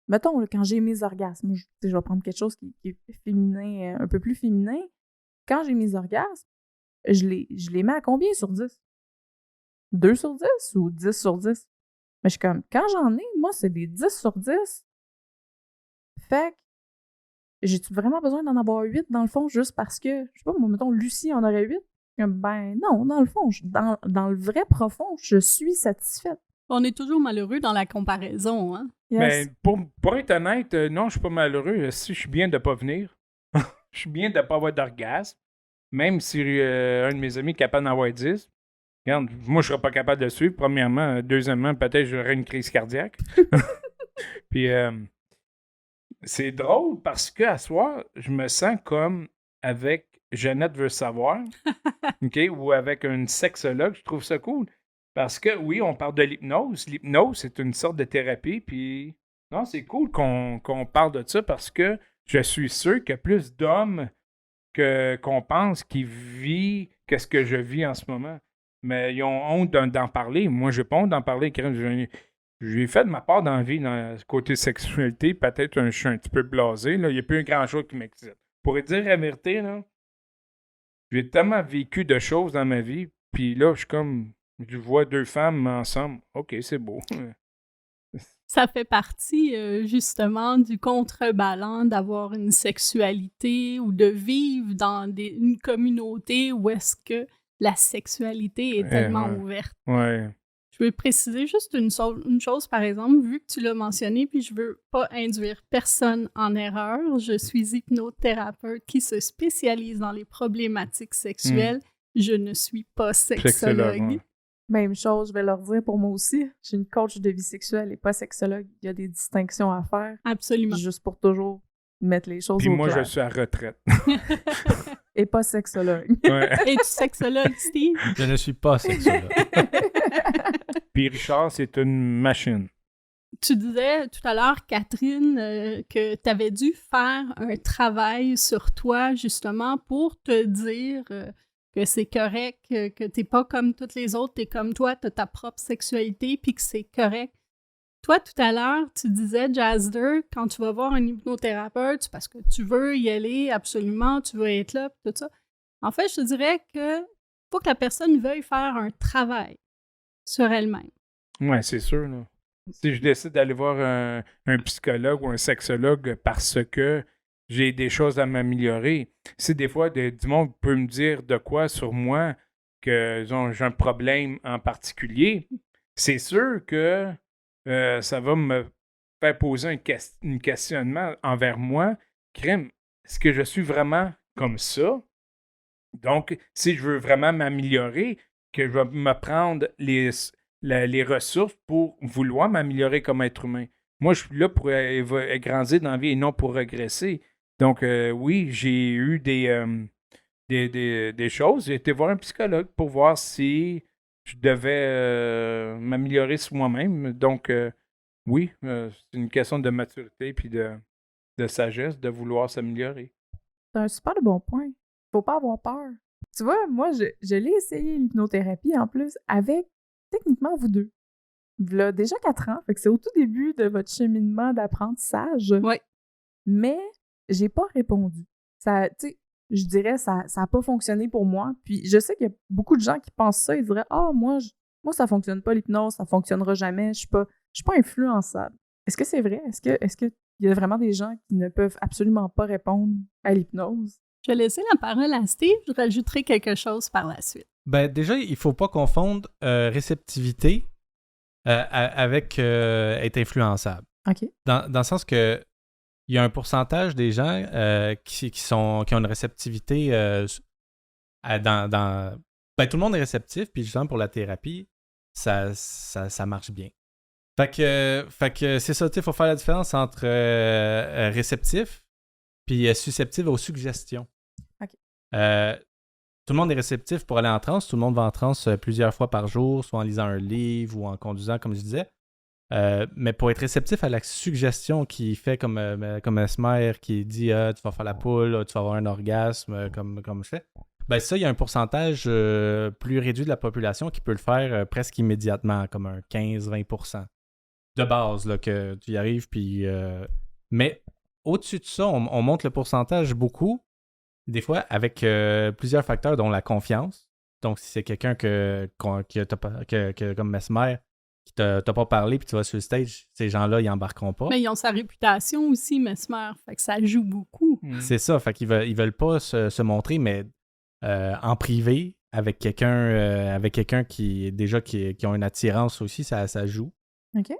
S1: mettons, là, quand j'ai mes orgasmes, je vais prendre quelque chose qui est féminin, un peu plus féminin. Quand j'ai mes orgasmes, je les mets à combien sur 10? 2 sur 10 ou 10 sur 10? Mais je suis comme, quand j'en ai, moi, c'est des 10 sur 10. Fait que, j'ai-tu vraiment besoin d'en avoir 8 dans le fond, juste parce que, je sais pas, moi, mettons, Lucie en aurait 8? Ben non, dans le fond, dans le vrai profond, je suis satisfaite.
S3: On est toujours malheureux dans la comparaison, hein?
S1: Yes.
S2: Mais pour être honnête, non, je suis pas malheureux. Si je suis bien de pas venir, je suis bien de pas avoir d'orgasme. Même si un de mes amis est capable d'en avoir 10, regarde, moi, je serais pas capable de suivre, premièrement. Deuxièmement, peut-être j'aurais une crise cardiaque. Puis, c'est drôle parce qu'à soir, je me sens comme avec Jeannette veut savoir, OK, ou avec une sexologue. Je trouve ça cool. Parce que, oui, on parle de l'hypnose. L'hypnose, c'est une sorte de thérapie. Puis, non, c'est cool qu'on parle de ça parce que je suis sûr qu'il y a plus d'hommes qu'on pense qui vit qu'est-ce que je vis en ce moment. Mais ils ont honte d'en parler. Moi, j'ai pas honte d'en parler. J'ai fait de ma part dans la vie, dans le côté sexualité. Peut-être je suis un petit peu blasé. Là. Il n'y a plus grand-chose qui m'excite. Pour dire la vérité, là, j'ai tellement vécu de choses dans ma vie. Puis là, je suis comme... Je vois 2 femmes ensemble. OK, c'est beau.
S3: Ça fait partie, justement, du contrebalan d'avoir une sexualité ou de vivre dans une communauté où est-ce que la sexualité est tellement ouverte.
S2: Ouais.
S3: Je veux préciser juste une chose, par exemple, vu que tu l'as mentionné, puis je veux pas induire personne en erreur. Je suis hypnothérapeute qui se spécialise dans les problématiques sexuelles. Je ne suis pas sexologue.
S2: Ouais.
S1: Même chose, je vais leur dire pour moi aussi. Je suis une coach de vie sexuelle et pas sexologue. Il y a des distinctions à faire.
S3: Absolument.
S1: Juste pour toujours mettre les choses
S2: Puis
S1: au
S2: moi,
S1: clair.
S2: je suis à retraite.
S1: Et pas sexologue.
S2: Ouais.
S3: Es-tu sexologue, Steve?
S4: Je ne suis pas sexologue.
S2: Puis Richard, c'est une machine.
S3: Tu disais tout à l'heure, Catherine, que tu avais dû faire un travail sur toi, justement, pour te dire que c'est correct, que t'es pas comme toutes les autres, t'es comme toi, t'as ta propre sexualité, puis que c'est correct. Toi, tout à l'heure, tu disais, Jazder, quand tu vas voir un hypnothérapeute, c'est parce que tu veux y aller absolument, tu veux être là, puis tout ça. En fait, je te dirais que faut que la personne veuille faire un travail sur elle-même.
S2: Ouais, c'est sûr, là. Si je décide d'aller voir un psychologue ou un sexologue parce que j'ai des choses à m'améliorer, si des fois du monde peut me dire de quoi sur moi que j'ai un problème en particulier, c'est sûr que ça va me faire poser un questionnement envers moi. Crème, est-ce que je suis vraiment comme ça? Donc, si je veux vraiment m'améliorer, que je vais me prendre les ressources pour vouloir m'améliorer comme être humain. Moi, je suis là pour grandir dans la vie et non pour regresser. Donc, oui, j'ai eu des choses. J'ai été voir un psychologue pour voir si je devais m'améliorer sur moi-même. Donc, oui, c'est une question de maturité et de sagesse de vouloir s'améliorer.
S1: C'est un super bon point. Faut pas avoir peur. Tu vois, moi, je l'ai essayé, l'hypnothérapie, en plus, avec techniquement vous deux. V'là déjà 4 ans, fait que c'est au tout début de votre cheminement d'apprentissage.
S3: Oui.
S1: Mais j'ai pas répondu. Ça, tu sais, je dirais ça a pas fonctionné pour moi. Puis je sais qu'il y a beaucoup de gens qui pensent ça, ils diraient moi ça fonctionne pas l'hypnose, ça fonctionnera jamais, je suis pas influençable. Est-ce que c'est vrai? Est-ce que il y a vraiment des gens qui ne peuvent absolument pas répondre à l'hypnose?
S3: Je vais laisser la parole à Steve, je rajouterai quelque chose par la suite.
S4: Ben déjà, il faut pas confondre réceptivité avec être influençable.
S1: OK.
S4: Dans le sens que il y a un pourcentage des gens qui ont une réceptivité ben, tout le monde est réceptif, puis justement pour la thérapie, ça marche bien. Fait que c'est ça, il faut faire la différence entre réceptif puis susceptible aux suggestions.
S1: OK.
S4: Tout le monde est réceptif pour aller en transe. Tout le monde va en transe plusieurs fois par jour, soit en lisant un livre ou en conduisant, comme je disais. Mais pour être réceptif à la suggestion qui fait comme Mesmer qui dit tu vas faire la poule, tu vas avoir un orgasme, comme je fais, ben ça, il y a un pourcentage plus réduit de la population qui peut le faire presque immédiatement, comme un 15-20% de base, là, que tu y arrives. Puis, mais au-dessus de ça, on monte le pourcentage beaucoup, des fois avec plusieurs facteurs, dont la confiance. Donc, si c'est quelqu'un que comme Mesmer, qui t'a pas parlé, puis tu vas sur le stage, ces gens-là, ils embarqueront pas.
S3: Mais ils ont sa réputation aussi, Mesmer, fait que ça joue beaucoup.
S4: C'est ça, fait qu'ils ils veulent pas se montrer, mais en privé, avec quelqu'un qui ont une attirance aussi, ça joue.
S1: OK.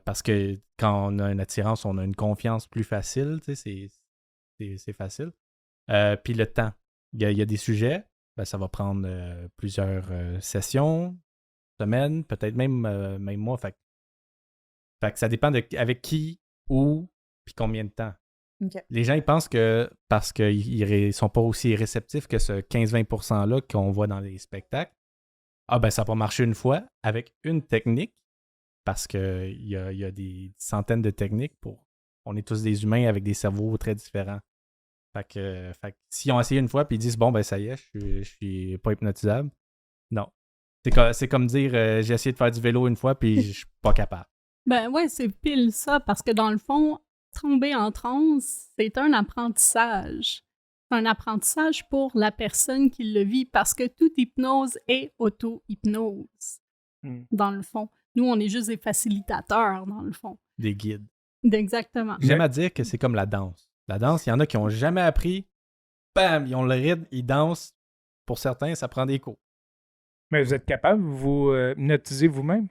S4: Parce que quand on a une attirance, on a une confiance plus facile, tu sais, c'est facile. Puis le temps. Il y a des sujets, ben, ça va prendre plusieurs sessions, semaines, peut-être même mois. Fait que ça dépend de avec qui, où, puis combien de temps.
S1: Okay.
S4: Les gens, ils pensent que parce qu'ils sont pas aussi réceptifs que ce 15-20%-là qu'on voit dans les spectacles, ben ça va marcher une fois avec une technique, parce qu'il y a des centaines de techniques on est tous des humains avec des cerveaux très différents. Fait que s'ils ont essayé une fois puis ils disent bon ben ça y est, je suis pas hypnotisable. Non. C'est comme dire j'ai essayé de faire du vélo une fois puis je suis pas capable.
S3: Ben ouais, c'est pile ça, parce que dans le fond, tomber en transe, c'est un apprentissage. C'est un apprentissage pour la personne qui le vit, parce que toute hypnose est auto-hypnose, dans le fond. Nous, on est juste des facilitateurs, dans le fond.
S4: Des guides.
S3: Exactement.
S4: J'aime à dire que c'est comme la danse. La danse, il y en a qui n'ont jamais appris. Bam! Ils ont le rythme, ils dansent. Pour certains, ça prend des cours.
S2: Mais vous êtes capable de vous hypnotiser vous-même?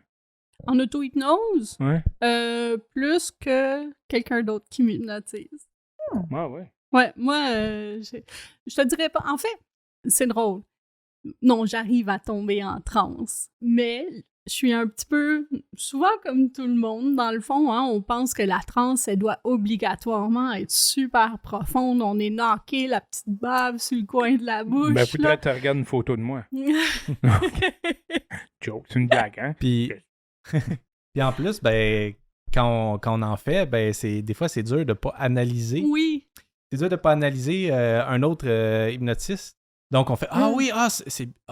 S3: En auto-hypnose?
S2: Ouais.
S3: Plus que quelqu'un d'autre qui m'hypnotise.
S2: Ah ouais.
S3: Ouais, moi, je te dirais pas... En fait, c'est drôle. Non, j'arrive à tomber en transe, mais je suis un petit peu, souvent comme tout le monde, dans le fond, hein, on pense que la transe, elle doit obligatoirement être super profonde. On est knocké, la petite bave sur le coin de la bouche.
S2: Ben, faudrait que tu regardes une photo de moi. Joke, c'est une blague, hein?
S4: Puis en plus, ben, quand on en fait, ben, des fois, c'est dur de pas analyser.
S3: Oui.
S4: C'est dur de pas analyser un autre hypnotiste. Donc, on fait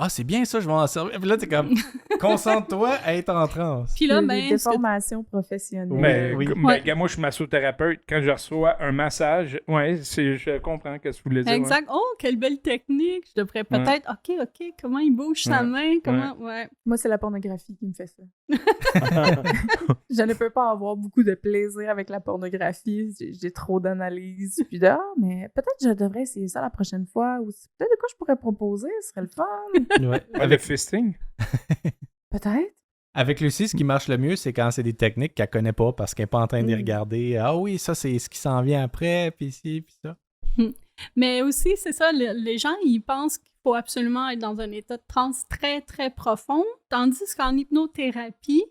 S4: c'est bien ça, je vais en servir. Puis là, t'es comme, concentre-toi à être en transe.
S3: Puis là,
S1: des formations professionnelles.
S2: Mais,
S4: Oui.
S2: mais moi, je suis massothérapeute. Quand je reçois un massage, je comprends ce que vous voulez dire.
S3: Exact. Ouais. Oh, quelle belle technique. Je devrais peut-être, OK, comment il bouge sa main, comment... Ouais.
S1: Moi, c'est la pornographie qui me fait ça. Je ne peux pas avoir beaucoup de plaisir avec la pornographie. J'ai trop d'analyse. Puis mais peut-être que je devrais essayer ça la prochaine fois. Ou peut-être de quoi je pourrais proposer, ce serait le fun.
S4: Ouais.
S2: Avec fisting?
S1: Peut-être.
S4: Avec Lucie, ce qui marche le mieux, c'est quand c'est des techniques qu'elle connaît pas parce qu'elle n'est pas en train de les regarder. Ah oui, ça, c'est ce qui s'en vient après, puis ci, puis ça.
S3: Mais aussi, c'est ça, les gens, ils pensent qu'il faut absolument être dans un état de transe très, très profond, tandis qu'en hypnothérapie,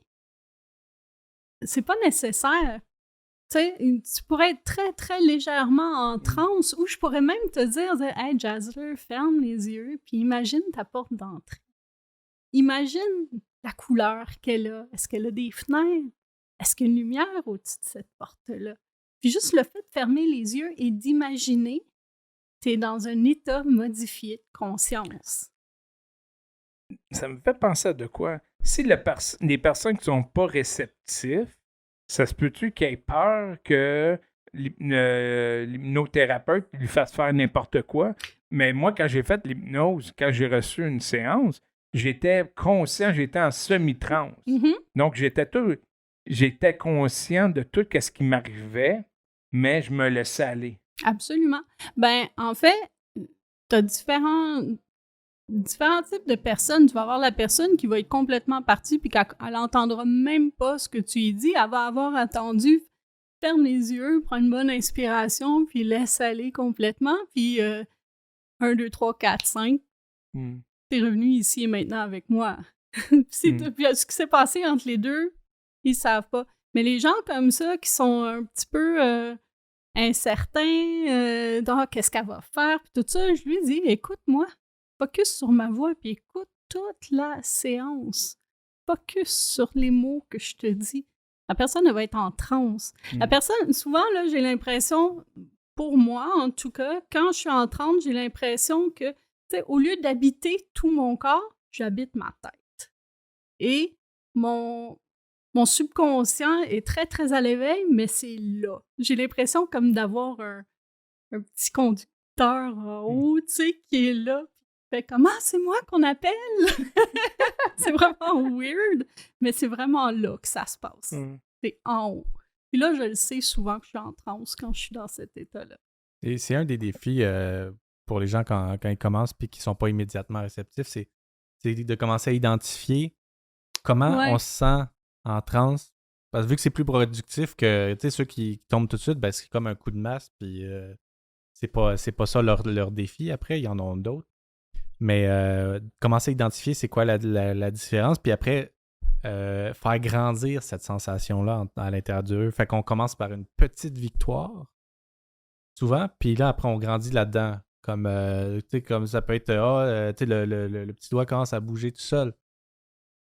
S3: c'est pas nécessaire. Tu sais, tu pourrais être très, très légèrement en transe, ou je pourrais même te dire, hey, Jazzler, ferme les yeux, puis imagine ta porte d'entrée. Imagine la couleur qu'elle a. Est-ce qu'elle a des fenêtres? Est-ce qu'il y a une lumière au-dessus de cette porte-là? Puis juste le fait de fermer les yeux et d'imaginer, t'es dans un état modifié de conscience.
S2: Ça me fait penser à de quoi? si les personnes qui sont pas réceptifs, ça se peut-tu qu'ils aient peur que l'hypnothérapeute lui fasse faire n'importe quoi? Mais moi, quand j'ai fait l'hypnose, quand j'ai reçu une séance, j'étais conscient, j'étais en semi-transe. Donc, j'étais conscient de tout ce qui m'arrivait, mais je me laissais aller.
S3: Absolument. Ben, en fait, tu as différents types de personnes. Tu vas avoir la personne qui va être complètement partie puis qu'elle n'entendra même pas ce que tu lui dis. Elle va avoir attendu, ferme les yeux, prends une bonne inspiration puis laisse aller complètement. Puis 1, 2, 3, 4, 5, t'es revenu ici et maintenant avec moi. Puis ce qui s'est passé entre les deux, ils savent pas. Mais les gens comme ça qui sont un petit peu incertains dans qu'est-ce qu'elle va faire, puis tout ça, je lui dis, écoute-moi, focus sur ma voix, puis écoute toute la séance. Focus sur les mots que je te dis. La personne, elle va être en transe. La personne, souvent, là, j'ai l'impression, pour moi, en tout cas, quand je suis en transe, j'ai l'impression que, tu sais, au lieu d'habiter tout mon corps, j'habite ma tête. Et mon subconscient est très, très à l'éveil, mais c'est là. J'ai l'impression comme d'avoir un petit conducteur en haut, tu sais, qui est là. Fait comme, c'est moi qu'on appelle! C'est vraiment weird, mais c'est vraiment là que ça se passe. C'est en haut. Puis là, je le sais souvent que je suis en transe quand je suis dans cet état-là.
S4: Et c'est un des défis pour les gens quand ils commencent et qui ne sont pas immédiatement réceptifs, c'est de commencer à identifier comment on se sent en transe. Parce que vu que c'est plus productif que ceux qui tombent tout de suite, ben, c'est comme un coup de masse, puis c'est pas ça leur défi après, il y en a d'autres. Mais commencer à identifier c'est quoi la différence, puis après faire grandir cette sensation-là à l'intérieur d'eux. Fait qu'on commence par une petite victoire, souvent, puis là, après, on grandit là-dedans. Comme ça peut être, le petit doigt commence à bouger tout seul.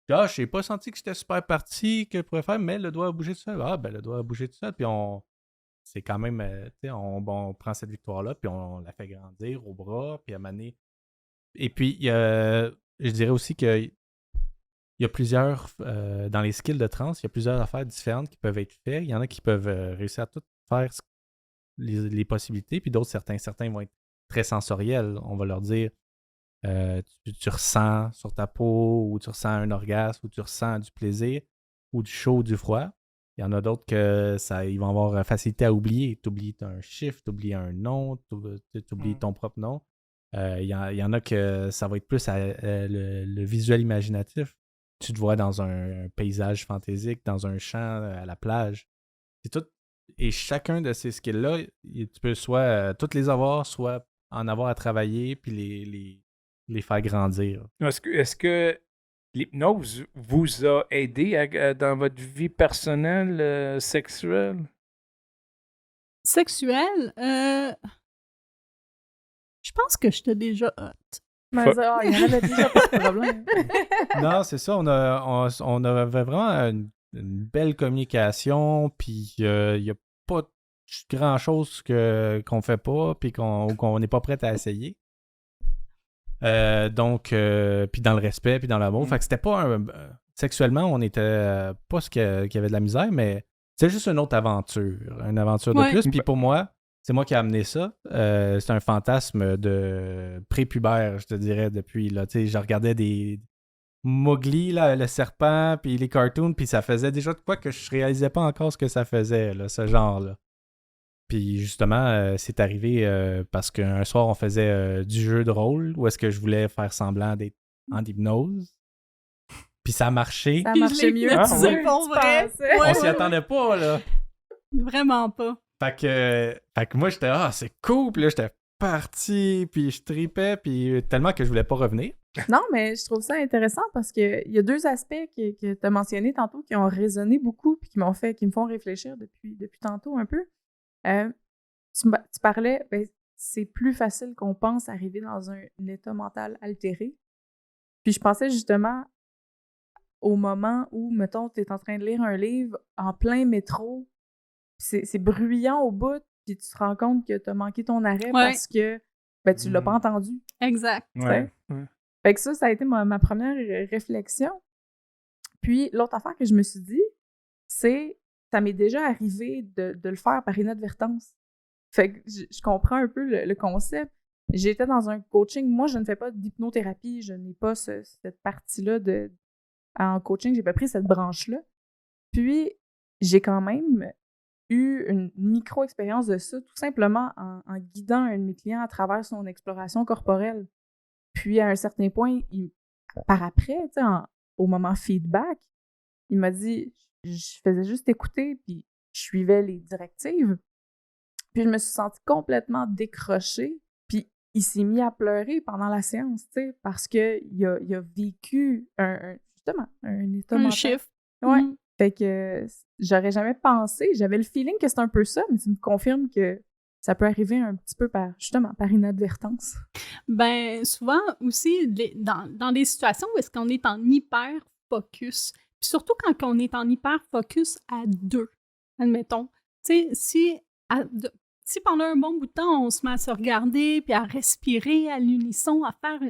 S4: Je n'ai pas senti que j'étais super parti, que je pourrais faire, mais le doigt a bougé tout seul. Le doigt a bougé tout seul, puis c'est quand même, on prend cette victoire-là, puis on la fait grandir au bras, puis à maner. Et puis, je dirais aussi qu'il y a plusieurs, dans les skills de trance, il y a plusieurs affaires différentes qui peuvent être faites. Il y en a qui peuvent réussir à tout faire les possibilités, puis d'autres, certains vont être très sensoriels. On va leur dire, tu ressens sur ta peau, ou tu ressens un orgasme, ou tu ressens du plaisir, ou du chaud, ou du froid. Il y en a d'autres que ils vont avoir facilité à oublier. Tu oublies un chiffre, tu oublies un nom, tu oublies ton propre nom. Il y en a que ça va être plus le visuel imaginatif. Tu te vois dans un paysage fantaisique, dans un champ, à la plage. C'est tout. Et chacun de ces skills-là, tu peux soit toutes les avoir, soit en avoir à travailler, puis les faire grandir.
S2: Est-ce que l'hypnose vous a aidé dans votre vie personnelle sexuelle?
S3: Sexuelle? Je pense que j'étais déjà hot.
S1: Mais il y en avait déjà pas de problème.
S4: Non, c'est ça. On avait vraiment une belle communication, puis il n'y a pas grand-chose qu'on fait pas, puis qu'on n'est pas prêt à essayer. Donc, puis dans le respect, puis dans l'amour. Fait que c'était pas sexuellement, on était pas ce qu'il y avait de la misère, mais c'est juste une autre aventure. Une aventure de plus. Puis pour moi, c'est moi qui ai amené ça. C'est un fantasme de prépubère, je te dirais, depuis. Là, je regardais des Mowgli, là, le serpent, puis les cartoons, puis ça faisait déjà de quoi que je réalisais pas encore ce que ça faisait, là, ce genre-là. Puis justement, c'est arrivé parce qu'un soir, on faisait du jeu de rôle où est-ce que je voulais faire semblant d'être en hypnose. Puis ça a marché.
S1: Ça marchait mieux.
S3: C'est pour vrai.
S4: On s'y attendait pas, là.
S3: Vraiment pas.
S4: Fait que moi, j'étais, c'est cool. Puis là, j'étais parti, puis je tripais, puis tellement que je voulais pas revenir.
S1: Non, mais je trouve ça intéressant parce qu'il y a deux aspects que tu as mentionnés tantôt qui ont résonné beaucoup puis qui me font réfléchir depuis tantôt un peu. Tu parlais, c'est plus facile qu'on pense arriver dans un état mental altéré. Puis je pensais justement au moment où, mettons, tu es en train de lire un livre en plein métro, c'est bruyant au bout, puis tu te rends compte que tu as manqué ton arrêt parce que tu l'as pas entendu.
S3: Exact.
S1: Fait que ça a été ma première réflexion. Puis, l'autre affaire que je me suis dit, c'est ça m'est déjà arrivé de le faire par inadvertance. Fait que je comprends un peu le concept. J'étais dans un coaching. Moi, je ne fais pas d'hypnothérapie. Je n'ai pas cette partie-là en coaching. J'ai pas pris cette branche-là. Puis, j'ai quand même eu une micro-expérience de ça, tout simplement en guidant un de mes clients à travers son exploration corporelle. Puis, à un certain point, par après, tu sais, au moment feedback, il m'a dit, je faisais juste écouter, puis je suivais les directives. Puis je me suis sentie complètement décrochée. Puis il s'est mis à pleurer pendant la séance, tu sais, parce qu'il a vécu justement un état mental.
S3: Un chiffre.
S1: Ouais. Fait que j'aurais jamais pensé. J'avais le feeling que c'est un peu ça, mais tu me confirmes que ça peut arriver un petit peu par inadvertance.
S3: Ben, souvent aussi, dans des situations où est-ce qu'on est en hyper-focus, puis surtout quand on est en hyper-focus à deux, admettons. Tu sais, si pendant un bon bout de temps, on se met à se regarder, puis à respirer à l'unisson, à faire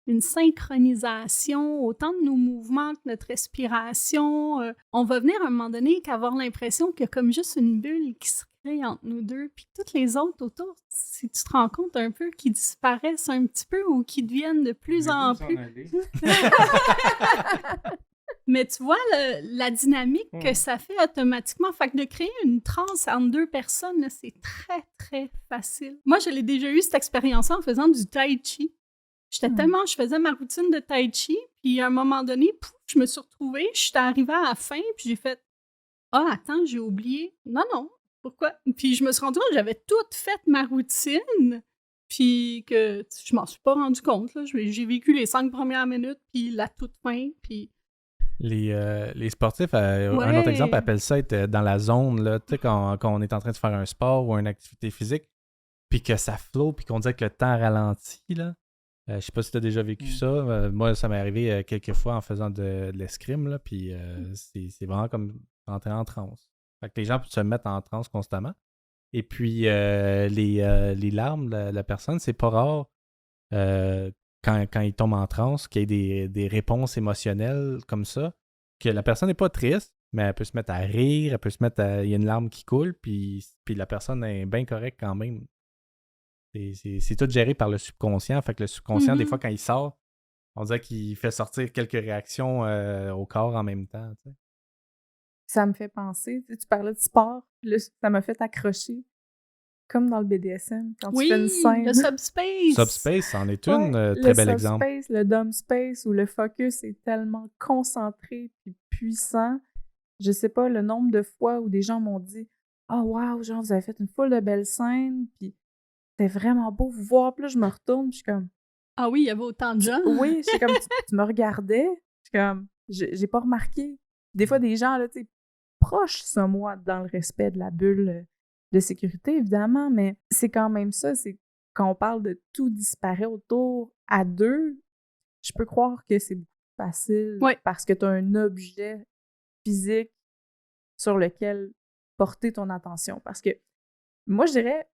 S3: une synchronisation, autant de nos mouvements que notre respiration, on va venir à un moment donné qu'avoir l'impression qu'il y a comme juste une bulle qui se crée entre nous deux, puis toutes les autres autour, si tu te rends compte un peu, qui disparaissent un petit peu ou qui deviennent de plus en plus... Mais tu vois la dynamique que ça fait automatiquement. Fait que de créer une transe entre deux personnes, là, c'est très, très facile. Moi, je l'ai déjà eu, cette expérience-là, en faisant du tai chi. Je faisais ma routine de tai chi, puis à un moment donné, je me suis retrouvée, je suis arrivée à la fin, puis j'ai fait « Ah, attends, j'ai oublié. Non, pourquoi? » Puis je me suis rendue compte que j'avais toute fait ma routine, puis que je m'en suis pas rendu compte. Là. J'ai vécu les 5 premières minutes, puis la toute fin, puis...
S4: Les sportifs, un autre exemple, appellent ça être dans la zone, là, tu sais, quand on est en train de faire un sport ou une activité physique, puis que ça flotte, puis qu'on dirait que le temps ralentit, là. Je sais pas si tu as déjà vécu ça. Moi, ça m'est arrivé quelques fois en faisant de l'escrime, là, puis c'est vraiment comme rentrer en transe. Fait que les gens peuvent se mettre en transe constamment. Et puis, les larmes de la personne, c'est pas rare quand il tombe en transe, qu'il y ait des réponses émotionnelles comme ça, que la personne n'est pas triste, mais elle peut se mettre à rire, elle peut se mettre il y a une larme qui coule, puis la personne est bien correcte quand même. C'est tout géré par le subconscient, fait que le subconscient, des fois, quand il sort, on dirait qu'il fait sortir quelques réactions au corps en même temps. Tu sais.
S1: Ça me fait penser, tu parlais de sport, là, ça m'a fait accrocher. Comme dans le BDSM, quand tu fais une scène.
S3: Le subspace!
S4: Subspace, c'en est une très bel exemple.
S1: Le subspace, le dumb space, où le focus est tellement concentré puis puissant. Je sais pas le nombre de fois où des gens m'ont dit « Ah, wow, genre, vous avez fait une foule de belles scènes, puis c'était vraiment beau vous voir. » Puis là, je me retourne, puis je suis comme...
S3: Ah oui, il y avait autant de gens!
S1: Oui, je suis comme, tu me regardais, je suis comme, j'ai pas remarqué. Des fois, des gens, là, tu sais, proches, ça, moi, dans le respect de la bulle de sécurité, évidemment, mais c'est quand même ça, c'est quand on parle de tout disparaît autour à deux, je peux croire que c'est beaucoup plus facile parce que tu as un objet physique sur lequel porter ton attention. Parce que moi, je dirais,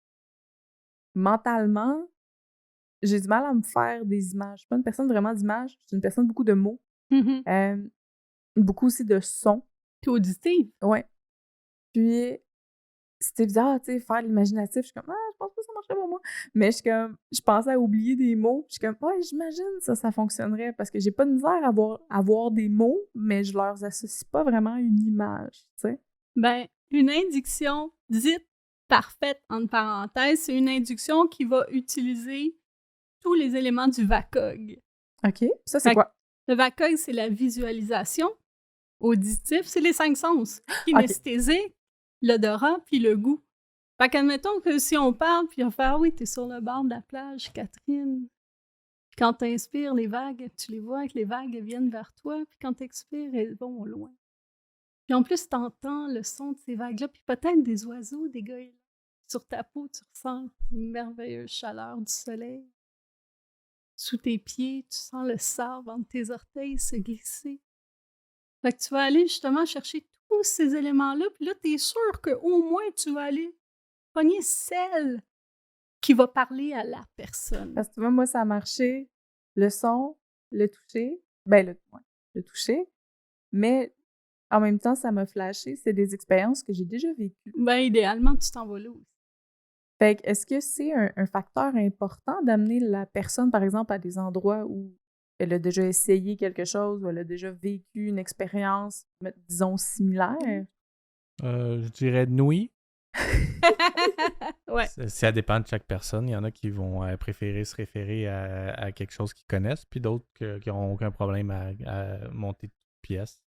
S1: mentalement, j'ai du mal à me faire des images. Je suis pas une personne vraiment d'images, je suis une personne beaucoup de mots. Beaucoup aussi de sons.
S3: T'es auditive?
S1: Ouais. Puis, c'était bizarre, tu sais, faire l'imaginatif. Je suis comme, je pense pas que ça marcherait pour moi. Mais je pensais à oublier des mots. Je suis comme, ouais, j'imagine ça fonctionnerait parce que j'ai pas de misère à avoir des mots, mais je leur associe pas vraiment une image, tu sais.
S3: Ben, une induction dite parfaite, entre parenthèses, c'est une induction qui va utiliser tous les éléments du VACOG.
S1: OK. Ça, c'est quoi?
S3: Le VACOG, c'est la visualisation. Auditif, c'est les 5 sens. Kinesthésique, l'odorat, puis le goût. Fait qu'admettons que si on parle, puis on fait « Ah oui, t'es sur le bord de la plage, Catherine. » Puis quand t'inspires, les vagues, tu les vois que les vagues viennent vers toi, puis quand t'expires, elles vont au loin. Puis en plus, t'entends le son de ces vagues-là, puis peut-être des oiseaux, des goélands. Sur ta peau, tu ressens une merveilleuse chaleur du soleil. Sous tes pieds, tu sens le sable entre tes orteils se glisser. Fait que tu vas aller justement chercher tous ces éléments-là, puis là, t'es sûr qu'au moins, tu vas aller pogner celle qui va parler à la personne.
S1: Parce que tu vois, moi, ça a marché. Le son, le toucher, le toucher. mais en même temps, ça m'a flashé. C'est des expériences que j'ai déjà vécues.
S3: Ben, idéalement, tu t'en vas là aussi.
S1: Fait que est-ce que c'est un facteur important d'amener la personne, par exemple, à des endroits où elle a déjà essayé quelque chose, où elle a déjà vécu une expérience, disons, similaire?
S4: Je dirais oui.
S3: Ouais.
S4: Ça dépend de chaque personne. Il y en a qui vont préférer se référer à quelque chose qu'ils connaissent, puis d'autres qui n'auront aucun problème à monter de pièces.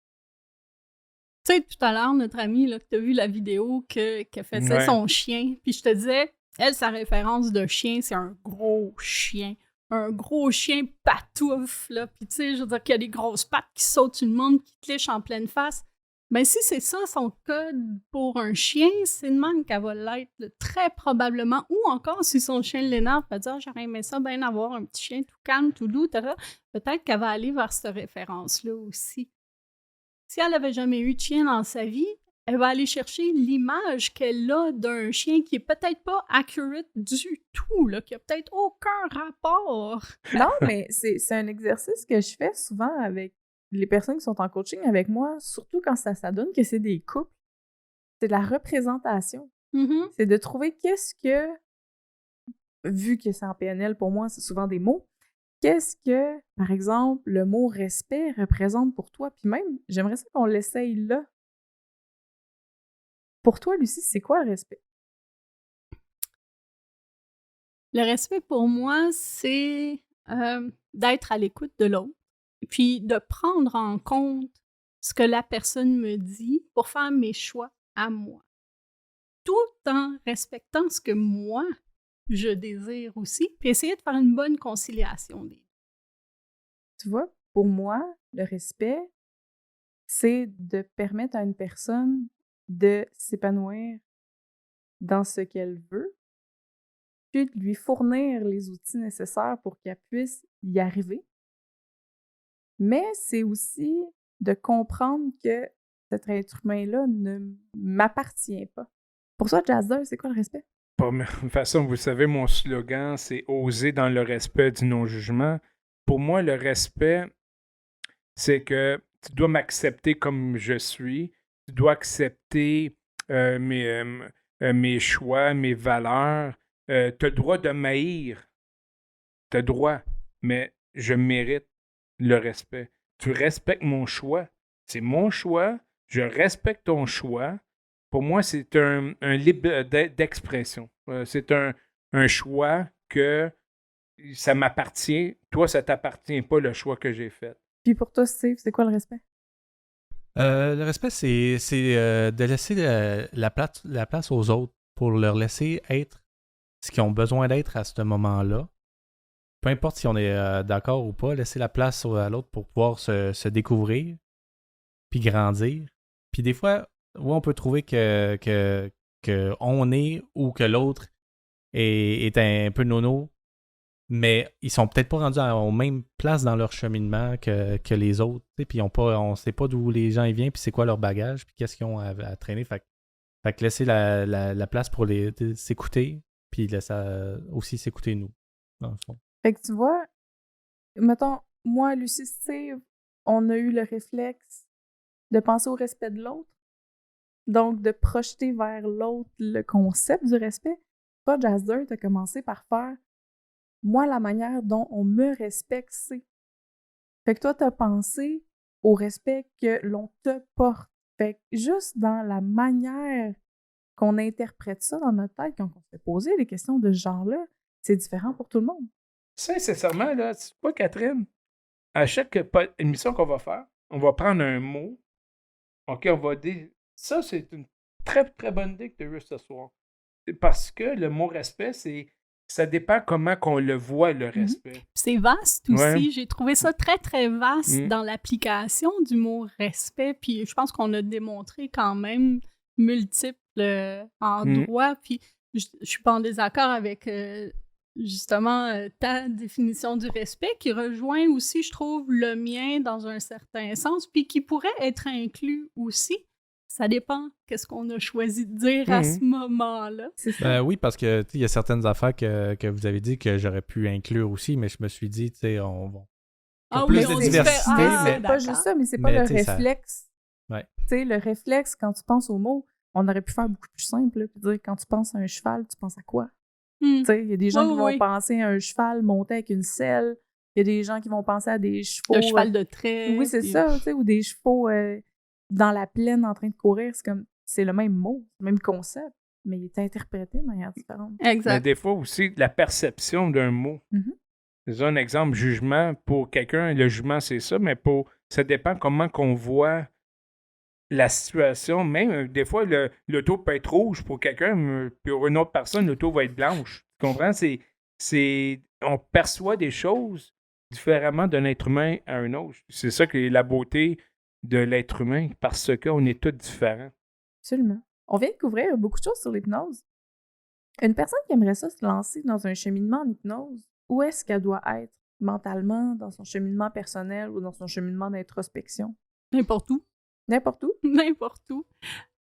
S3: Tu sais, tout à l'heure, notre amie, là, que tu as vu la vidéo qu'elle faisait
S2: Ouais.
S3: son chien, puis je te disais, elle, sa référence de chien, c'est un gros chien. Un gros chien patouf, là. Puis tu sais, je veux dire qu'il y a des grosses pattes qui sautent sur le monde, qui te lichent en pleine face. Mais si c'est ça son code pour un chien, c'est de même qu'elle va l'être, là, très probablement. Ou encore, si son chien l'énerve, elle va dire, j'aurais aimé ça bien avoir un petit chien tout calme, tout doux, peut-être qu'elle va aller vers cette référence-là aussi. Si elle n'avait jamais eu de chien dans sa vie, elle va aller chercher l'image qu'elle a d'un chien qui est peut-être pas accurate du tout, là, qui a peut-être aucun rapport.
S1: Non, mais c'est un exercice que je fais souvent avec les personnes qui sont en coaching avec moi, surtout quand ça donne que c'est des couples. C'est de la représentation.
S3: Mm-hmm.
S1: C'est de trouver qu'est-ce que, vu que c'est en PNL, pour moi, c'est souvent des mots, qu'est-ce que, par exemple, le mot respect représente pour toi? Puis même, j'aimerais ça qu'on l'essaye là. Pour toi, Lucie, c'est quoi le respect?
S3: Le respect pour moi, c'est d'être à l'écoute de l'autre, puis de prendre en compte ce que la personne me dit pour faire mes choix à moi, tout en respectant ce que moi, je désire aussi, puis essayer de faire une bonne conciliation des deux.
S1: Tu vois, pour moi, le respect, c'est de permettre à une personne de s'épanouir dans ce qu'elle veut, puis de lui fournir les outils nécessaires pour qu'elle puisse y arriver. Mais c'est aussi de comprendre que cet être humain-là ne m'appartient pas. Pour toi, Jazzer, c'est quoi le respect?
S2: De toute façon, vous savez, mon slogan, c'est « Oser dans le respect du non-jugement ». Pour moi, le respect, c'est que tu dois m'accepter comme je suis, tu dois accepter mes choix, mes valeurs. Tu as le droit de m'haïr, tu as le droit, mais je mérite le respect. Tu respectes mon choix, c'est mon choix, je respecte ton choix. Pour moi, c'est un libre d'expression. C'est un choix que ça m'appartient. Toi, ça t'appartient pas, le choix que j'ai fait.
S1: Puis pour toi, Steve, c'est quoi le respect?
S4: Le respect, c'est de laisser la place aux autres pour leur laisser être ce qu'ils ont besoin d'être à ce moment-là. Peu importe si on est d'accord ou pas, laisser la place à l'autre pour pouvoir se découvrir, puis grandir. Puis des fois, on peut trouver que on est ou que l'autre est un peu nono, mais ils sont peut-être pas rendus aux mêmes places dans leur cheminement que les autres. Puis on sait pas d'où les gens ils viennent, puis c'est quoi leur bagage, puis qu'est-ce qu'ils ont à traîner. Fait que laisser la place pour s'écouter, puis laisser aussi s'écouter nous, dans le fond.
S1: Fait que tu vois, mettons, moi, Lucie, Steve, on a eu le réflexe de penser au respect de l'autre. Donc, de projeter vers l'autre le concept du respect. Toi, Jazzer, t'as commencé par faire « Moi, la manière dont on me respecte, c'est... » Fait que toi, t'as pensé au respect que l'on te porte. Fait que juste dans la manière qu'on interprète ça dans notre tête, quand on se fait poser des questions de ce genre-là, c'est différent pour tout le monde.
S2: Sincèrement, là, c'est pas Catherine. À chaque émission qu'on va faire, on va prendre un mot. OK, on va dire... Ça, c'est une très, très bonne idée que tu as eue ce soir. Parce que le mot respect, ça dépend comment qu'on le voit, le respect.
S3: C'est vaste aussi.
S2: Ouais.
S3: J'ai trouvé ça très, très vaste dans l'application du mot respect. Puis je pense qu'on a démontré quand même multiples endroits. Puis je suis pas en désaccord avec justement ta définition du respect qui rejoint aussi, je trouve, le mien dans un certain sens, puis qui pourrait être inclus aussi. Ça dépend qu'est-ce qu'on a choisi de dire à ce moment-là.
S1: C'est ça.
S4: Oui, parce que il y a certaines affaires que vous avez dit que j'aurais pu inclure aussi, mais je me suis dit, on
S3: Ah
S4: plus
S3: oui,
S4: de
S3: on
S4: diversité,
S1: C'est
S4: mais-
S1: pas juste ça, mais c'est pas
S4: mais
S1: le
S4: tu sais, ça-
S1: réflexe.
S4: Ouais.
S1: Tu sais, le réflexe, quand tu penses au mot, on aurait pu faire beaucoup plus simple, là, puis dire quand tu penses à un cheval, tu penses à quoi? Tu sais, il y a des gens qui vont penser à un cheval monté avec une selle, il y a des gens qui vont penser à des chevaux...
S3: Le cheval de trait.
S1: Oui, c'est
S3: puis-
S1: ça, tu sais, ou des chevaux dans la plaine en train de courir, c'est le même mot, le même concept, mais il est interprété de manière différente.
S2: Mais
S3: Exact.
S2: des fois aussi, la perception d'un mot.
S1: Mhm.
S2: C'est un exemple, jugement, pour quelqu'un, le jugement, c'est ça, mais ça dépend comment qu'on voit la situation. Même, des fois, l'auto peut être rouge pour quelqu'un, mais pour une autre personne, l'auto va être blanche. Tu comprends? On perçoit des choses différemment d'un être humain à un autre. C'est ça qui est la beauté de l'être humain, parce qu'on est tous différents.
S1: Absolument. On vient de couvrir beaucoup de choses sur l'hypnose. Une personne qui aimerait ça se lancer dans un cheminement en hypnose, où est-ce qu'elle doit être mentalement, dans son cheminement personnel ou dans son cheminement d'introspection?
S3: N'importe où.
S1: N'importe où?
S3: N'importe où.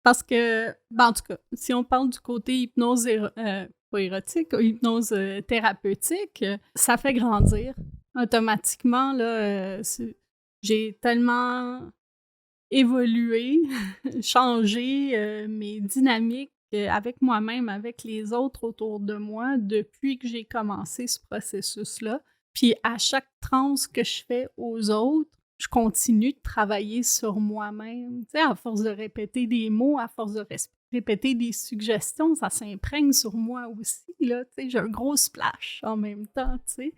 S3: Parce que, en tout cas, si on parle du côté hypnose, pas érotique, hypnose thérapeutique, ça fait grandir. Automatiquement, là, j'ai tellement évolué, changé mes dynamiques avec moi-même, avec les autres autour de moi depuis que j'ai commencé ce processus-là. Puis à chaque transe que je fais aux autres, je continue de travailler sur moi-même. Tu sais, à force de répéter des mots, à force de répéter des suggestions, ça s'imprègne sur moi aussi, là. Tu sais, j'ai un gros splash en même temps, tu sais.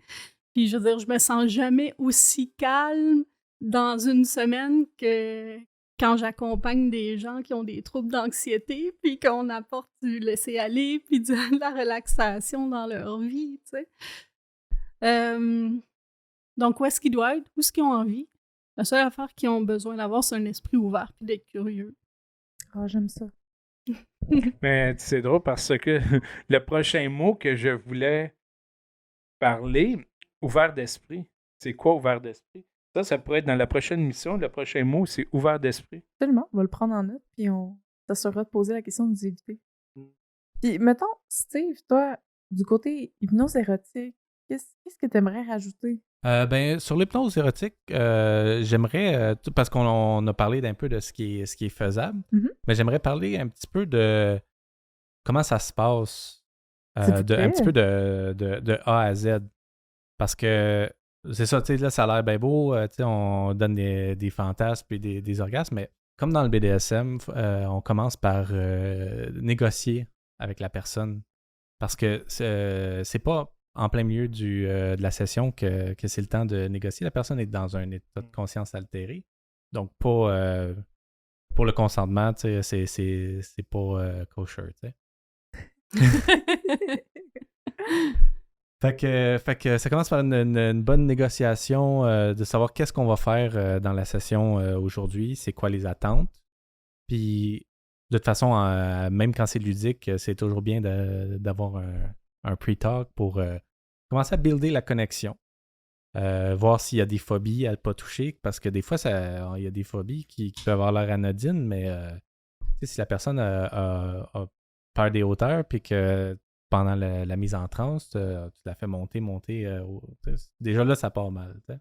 S3: Puis je veux dire, je me sens jamais aussi calme dans une semaine que quand j'accompagne des gens qui ont des troubles d'anxiété, puis qu'on apporte du laisser-aller, puis de la relaxation dans leur vie, tu sais. Donc, où est-ce qu'ils doivent être? Où est-ce qu'ils ont envie? La seule affaire qu'ils ont besoin d'avoir, c'est un esprit ouvert puis d'être curieux.
S1: Ah, j'aime ça.
S2: Mais c'est drôle parce que le prochain mot que je voulais parler, ouvert d'esprit. C'est quoi ouvert d'esprit? Ça pourrait être dans la prochaine mission. Le prochain mot, c'est ouvert d'esprit.
S1: Absolument. On va le prendre en note, puis on s'assurera de poser la question de nous éviter. Puis, mettons, Steve, toi, du côté hypnose érotique, qu'est-ce que tu aimerais rajouter?
S4: Sur l'hypnose érotique, j'aimerais, parce qu'on a parlé d'un peu de ce qui est faisable, mais j'aimerais parler un petit peu de comment ça se passe, un petit peu de A à Z. Parce que c'est ça, tu sais, là, ça a l'air bien beau, tu sais, on donne des fantasmes et des orgasmes, mais comme dans le BDSM, on commence par négocier avec la personne. Parce que c'est pas en plein milieu de la session que c'est le temps de négocier. La personne est dans un état de conscience altéré. Donc, pas pour le consentement, tu sais, c'est pas kosher, tu sais. Fait que ça commence par une bonne négociation de savoir qu'est-ce qu'on va faire dans la session aujourd'hui, c'est quoi les attentes. Puis, de toute façon, même quand c'est ludique, c'est toujours bien d'avoir un pre-talk pour commencer à builder la connexion. Voir s'il y a des phobies à ne pas toucher, parce que des fois, il y a des phobies qui peuvent avoir l'air anodines, mais si la personne a peur des hauteurs, puis que pendant la mise en transe, tu la fais monter, déjà là, ça part mal. T'sais.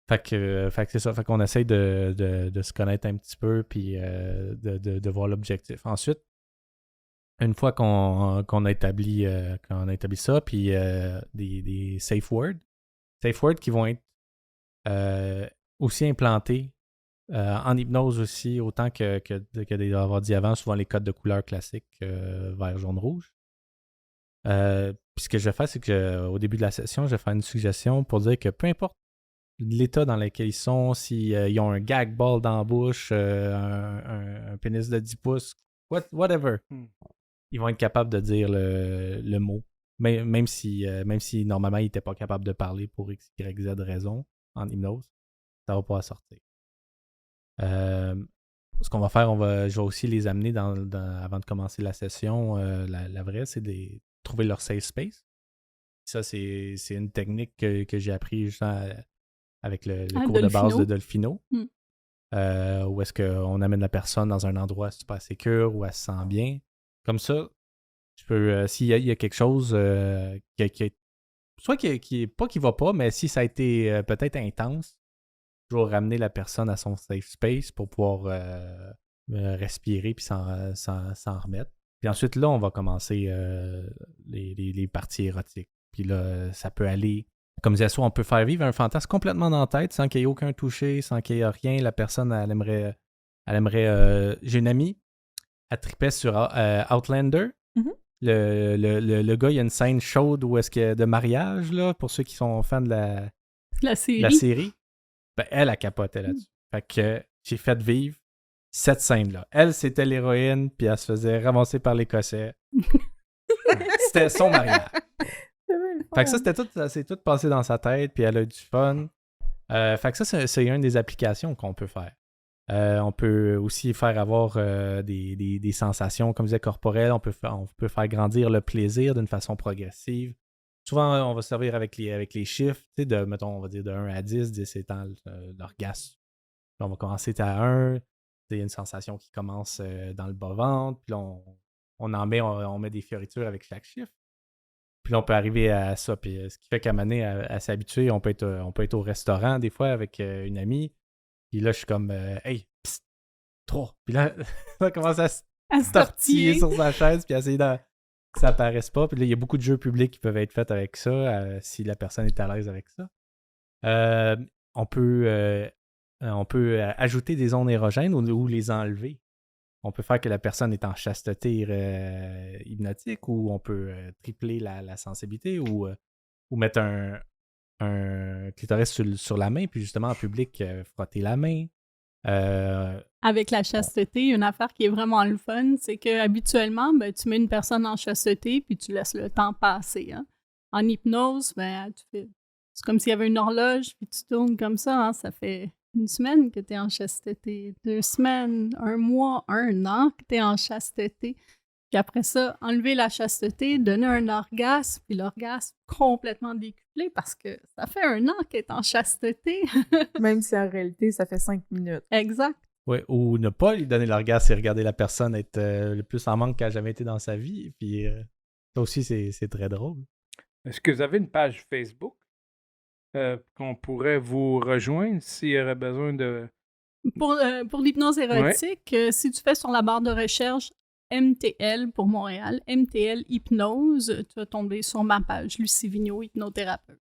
S4: Fait que c'est ça. Fait qu'on essaye de se connaître un petit peu, puis de voir l'objectif. Ensuite, une fois qu'on a établi ça, puis des safe words qui vont être aussi implantés en hypnose aussi, autant que d'avoir dit avant, souvent les codes de couleur classiques, vert, jaune, rouge. Puis ce que je vais faire, c'est qu'au début de la session, je vais faire une suggestion pour dire que peu importe l'état dans lequel ils sont, s'ils ont un gag ball dans la bouche, un pénis de 10 pouces, whatever, ils vont être capables de dire le mot. Même si normalement ils n'étaient pas capables de parler pour X, Y, Z raison en hypnose, ça va pas sortir. Ce qu'on va faire, je vais aussi les amener avant de commencer la session. La vraie, c'est de trouver leur safe space. Ça, c'est une technique que j'ai appris juste avec le cours de base de Dolfino. Où est-ce qu'on amène la personne dans un endroit super sécure, où elle se sent bien. Comme ça, s'il y a quelque chose soit pas qu'il va pas, mais si ça a été peut-être intense, toujours ramener la personne à son safe space pour pouvoir respirer puis s'en remettre. Puis ensuite, là, on va commencer les parties érotiques. Puis là, ça peut aller... Comme disait soit on peut faire vivre un fantasme complètement dans la tête sans qu'il y ait aucun toucher, sans qu'il y ait rien. La personne, elle aimerait j'ai une amie, elle tripait sur Outlander.
S1: Mhm.
S4: Le gars, il y a une scène chaude où est-ce que de mariage, là, pour ceux qui sont fans de
S3: La série.
S4: la série. Ben, elle a capoté là-dessus. Fait que j'ai fait vivre cette scène-là. Elle, c'était l'héroïne, puis elle se faisait ramasser par l'Écossais. C'était son mariage. Fait que ça, c'est tout passé dans sa tête, puis elle a eu du fun. Fait que ça, c'est une des applications qu'on peut faire. On peut aussi faire avoir des sensations, comme je disais, corporelles. On peut faire grandir le plaisir d'une façon progressive. Souvent, on va se servir avec les chiffres, tu sais, mettons, on va dire de 1 à 10, 10 étant l'orgasme. Puis on va commencer à 1, il y a une sensation qui commence dans le bas-ventre, puis là, on met des fioritures avec chaque chiffre. Puis là, on peut arriver à ça. Puis ce qui fait qu'à un moment donné, à s'habituer, on peut être au restaurant des fois avec une amie. Puis là, je suis comme hey, psst, 3. Puis là, ça commence à se tortiller sur sa chaise puis à essayer que ça apparaisse pas. Puis là, il y a beaucoup de jeux publics qui peuvent être faits avec ça, si la personne est à l'aise avec ça. On peut ajouter des ondes érogènes ou les enlever. On peut faire que la personne est en chasteté hypnotique, ou on peut tripler la sensibilité, ou mettre un clitoris sur la main, puis justement en public, frotter la main.
S3: Avec la chasteté, une affaire qui est vraiment le fun, c'est que habituellement, ben, tu mets une personne en chasteté, puis tu laisses le temps passer. Hein. En hypnose, ben, c'est comme s'il y avait une horloge, puis tu tournes comme ça. Hein. Ça fait 1 semaine que tu es en chasteté, 2 semaines, 1 mois, 1 an que tu es en chasteté. Puis après ça, enlever la chasteté, donner un orgasme, puis l'orgasme complètement décuplé parce que ça fait 1 an qu'elle est en chasteté.
S1: Même si en réalité, ça fait 5 minutes.
S3: Exact.
S4: Oui, ou ne pas lui donner l'orgasme et regarder la personne être le plus en manque qu'elle a jamais été dans sa vie. Puis ça aussi, c'est très drôle.
S2: Est-ce que vous avez une page Facebook qu'on pourrait vous rejoindre s'il y aurait besoin de...
S3: Pour l'hypnose érotique, si tu fais sur la barre de recherche MTL pour Montréal, MTL Hypnose, tu vas tomber sur ma page, Lucie Vigneault, hypnothérapeute.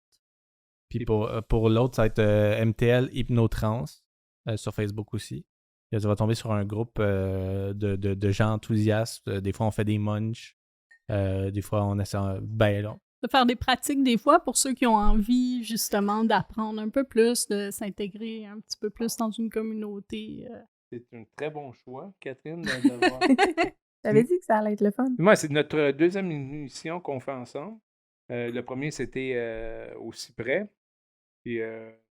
S4: Puis pour l'autre, ça va être MTL Hypnotrans sur Facebook aussi. Et tu vas tomber sur un groupe de gens enthousiastes. Des fois, on fait des munchs. Des fois, on essaie...
S3: De faire des pratiques des fois pour ceux qui ont envie justement d'apprendre un peu plus, de s'intégrer un petit peu plus dans une communauté.
S2: C'est un très bon choix, Catherine, de voir.
S1: J'avais dit que ça allait être le fun.
S2: Moi, c'est notre deuxième émission qu'on fait ensemble. Le premier, c'était au Cyprès. Puis,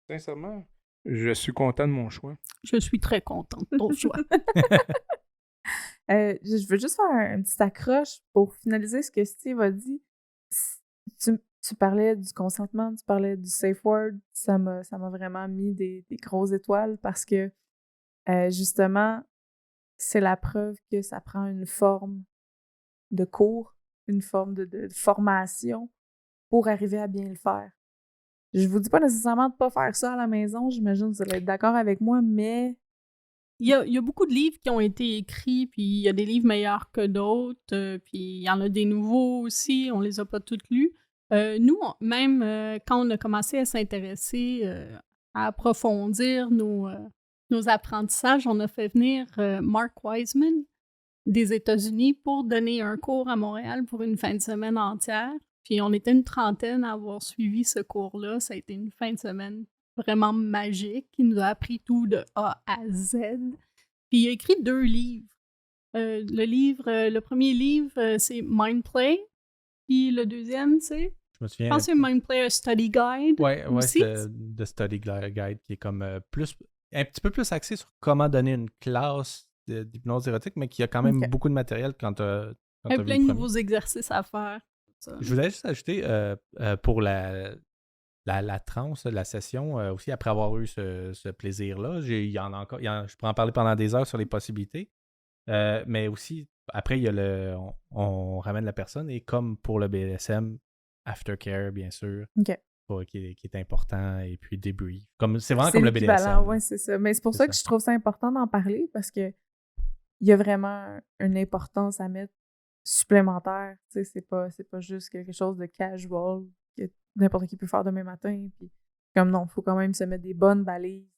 S2: sincèrement, je suis content de mon choix.
S3: Je suis très contente de ton choix.
S1: Je veux juste faire un petit accroche pour finaliser ce que Steve a dit. Tu parlais du consentement, tu parlais du safe word. Ça m'a vraiment mis des grosses étoiles parce que, justement, c'est la preuve que ça prend une forme de cours, une forme de formation pour arriver à bien le faire. Je vous dis pas nécessairement de pas faire ça à la maison, j'imagine que vous allez être d'accord avec moi, mais...
S3: Il y a beaucoup de livres qui ont été écrits, puis il y a des livres meilleurs que d'autres, puis il y en a des nouveaux aussi, on les a pas tous lus. Nous, même quand on a commencé à s'intéresser, à approfondir nos apprentissages, on a fait venir Mark Wiseman des États-Unis pour donner un cours à Montréal pour une fin de semaine entière. Puis on était une trentaine à avoir suivi ce cours-là. Ça a été une fin de semaine vraiment magique. Il nous a appris tout de A à Z. Puis il a écrit 2 livres. Le premier livre, c'est Mind Play. Puis le deuxième, c'est...
S4: Je me souviens.
S3: Je pense que c'est Mind Play, a Study Guide.
S4: Ouais, c'est The Study Guide qui est comme un petit peu plus axé sur comment donner une classe d'hypnose érotique, mais qui a quand même beaucoup de matériel quand tu as
S3: plein de nouveaux exercices à faire. Ça.
S4: Je voudrais juste ajouter pour la transe, la session, aussi après avoir eu ce plaisir-là, il y en a encore, je pourrais en parler pendant des heures sur les possibilités, mais aussi, après, il y a on ramène la personne et comme pour le BDSM, aftercare, bien sûr.
S1: OK.
S4: Qui est important, et puis débrief. C'est vraiment
S1: C'est
S4: comme le
S1: l'équivalent,
S4: BDSM.
S1: ouais, c'est ça. Mais c'est pour
S4: C'est
S1: ça
S4: ça.
S1: que je trouve ça important d'en parler, parce que il y a vraiment une importance à mettre supplémentaire. Tu sais, c'est pas juste quelque chose de casual que n'importe qui peut faire demain matin. Puis comme non, il faut quand même se mettre des bonnes balises.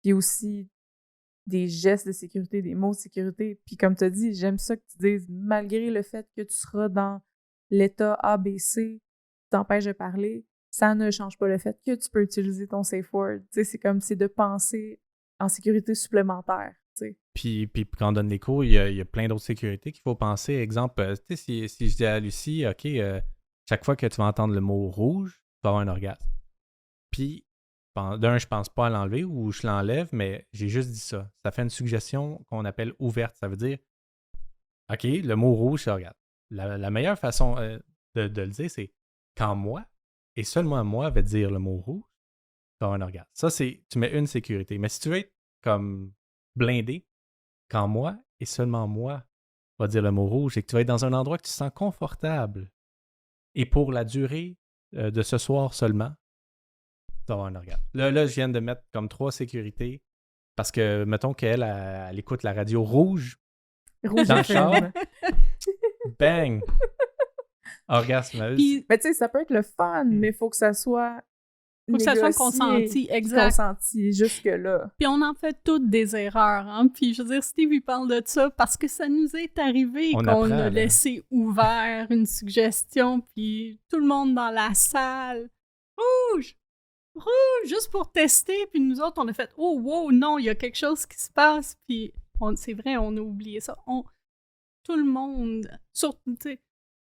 S1: Puis aussi des gestes de sécurité, des mots de sécurité. Puis comme tu as dit, j'aime ça que tu dises, malgré le fait que tu seras dans l'état ABC qui t'empêche de parler, ça ne change pas le fait que tu peux utiliser ton safe word. Tu sais, c'est comme c'est de penser en sécurité supplémentaire. Tu sais.
S4: Puis quand on donne les cours, il y a plein d'autres sécurités qu'il faut penser. Exemple, tu sais, si je dis à Lucie, OK, chaque fois que tu vas entendre le mot rouge, tu vas avoir un orgasme. Puis, d'un, je pense pas à l'enlever ou je l'enlève, mais j'ai juste dit ça. Ça fait une suggestion qu'on appelle ouverte. Ça veut dire, OK, le mot rouge, c'est orgasme. La meilleure façon de le dire, c'est quand moi, et seulement moi, va dire le mot rouge, tu vas avoir un orgasme. Ça, tu mets une sécurité. Mais si tu veux être comme blindé, quand moi, et seulement moi, va dire le mot rouge, et que tu vas être dans un endroit que tu te sens confortable, et pour la durée de ce soir seulement, tu vas avoir un orgasme. Là, je viens de mettre comme 3 sécurités, parce que, mettons qu'elle, elle écoute la radio rouge,
S1: Rouge
S4: dans le
S1: FM.
S4: char, bang! Orgasme.
S3: Puis,
S1: Mais tu sais, ça peut être le fun, mais il faut que ça soit
S3: faut que ça soit
S1: négocié,
S3: consenti, exact.
S1: consenti jusque-là.
S3: Puis on en fait toutes des erreurs, hein. Puis je veux dire, Steve, il parle de ça parce que ça nous est arrivé
S4: On
S3: qu'on
S4: apprend,
S3: a
S4: là.
S3: laissé ouvert une suggestion, puis tout le monde dans la salle, rouge, rouge, juste pour tester. Puis nous autres, on a fait, oh, wow, non, il y a quelque chose qui se passe. Puis c'est vrai, on a oublié ça. Tout le monde, surtout, tu sais,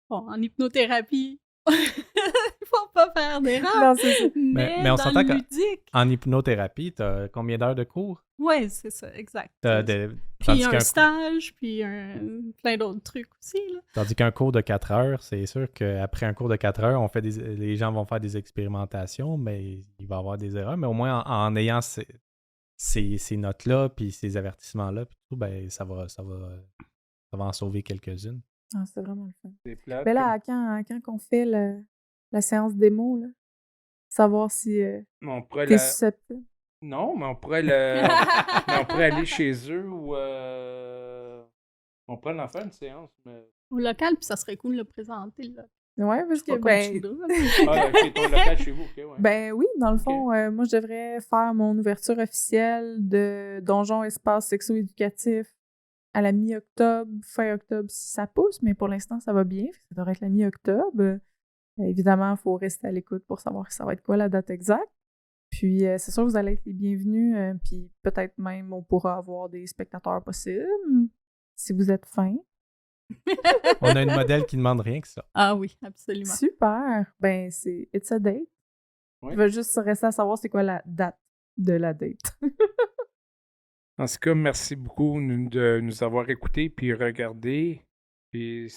S3: bon, en hypnothérapie, il faut pas faire d'erreur.
S1: Non, c'est ça.
S3: Mais
S4: on
S3: dans
S4: s'entend
S3: le
S4: que-
S3: ludique,
S4: En hypnothérapie, tu as combien d'heures de cours?
S3: ouais, c'est ça, exact.
S4: Tandis
S3: Puis un
S4: qu'un-
S3: stage, puis plein d'autres trucs aussi, là.
S4: Tandis qu'un cours de 4 heures, c'est sûr qu'après un cours de 4 heures, les gens vont faire des expérimentations, mais il va y avoir des erreurs. Mais au moins, en ayant ces notes-là, puis ces avertissements-là, puis tout, ben, ça va en sauver quelques-unes.
S1: Ah, c'est vraiment le fun.
S2: C'est plate.
S1: Mais là, quand on fait la séance démo, là, savoir si
S2: On pourrait
S1: t'es
S2: la...
S1: susceptible.
S2: Non, mais on pourrait mais on pourrait aller chez eux ou on pourrait en faire une séance. Mais...
S3: Au local, puis ça serait cool de le présenter, là.
S1: Ouais, parce que,
S3: Pas
S1: ben,
S3: comme Chouda, là.
S2: Ah, ok, ton local chez vous, ok, ouais.
S1: ben oui, dans le fond, moi, je devrais faire mon ouverture officielle de Donjon Espace Sexo-Éducatif à la mi-octobre, fin octobre, si ça pousse, mais pour l'instant, ça va bien. Ça devrait être la mi-octobre. Évidemment, il faut rester à l'écoute pour savoir ça va être quoi la date exacte. Puis, c'est sûr que vous allez être les bienvenus, puis peut-être même on pourra avoir des spectateurs possibles, si vous êtes fins.
S4: On a une modèle qui ne demande rien que ça.
S3: Ah oui, absolument.
S1: Super! Ben, c'est It's a Date.
S2: Oui.
S1: Il va juste rester à savoir c'est quoi la date de la date.
S2: En tout cas, merci beaucoup de nous avoir écoutés puis regardés. Puis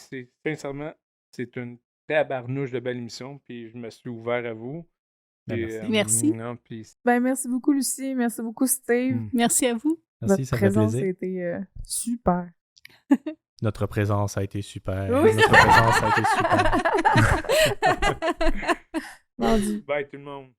S2: sincèrement, c'est une tabarnouche de belle émission. Puis je me suis ouvert à vous.
S4: Ben,
S2: Puis,
S4: merci.
S3: Merci.
S2: Non, puis
S1: Ben, merci beaucoup, Lucie. Merci beaucoup, Steve.
S3: Merci à vous.
S4: Merci,
S1: Votre
S4: ça fait
S1: présence a
S4: plaisir.
S1: été super.
S4: Notre présence a été super.
S1: Oui.
S4: Notre présence a été super.
S1: Vendu.
S2: bye tout le monde.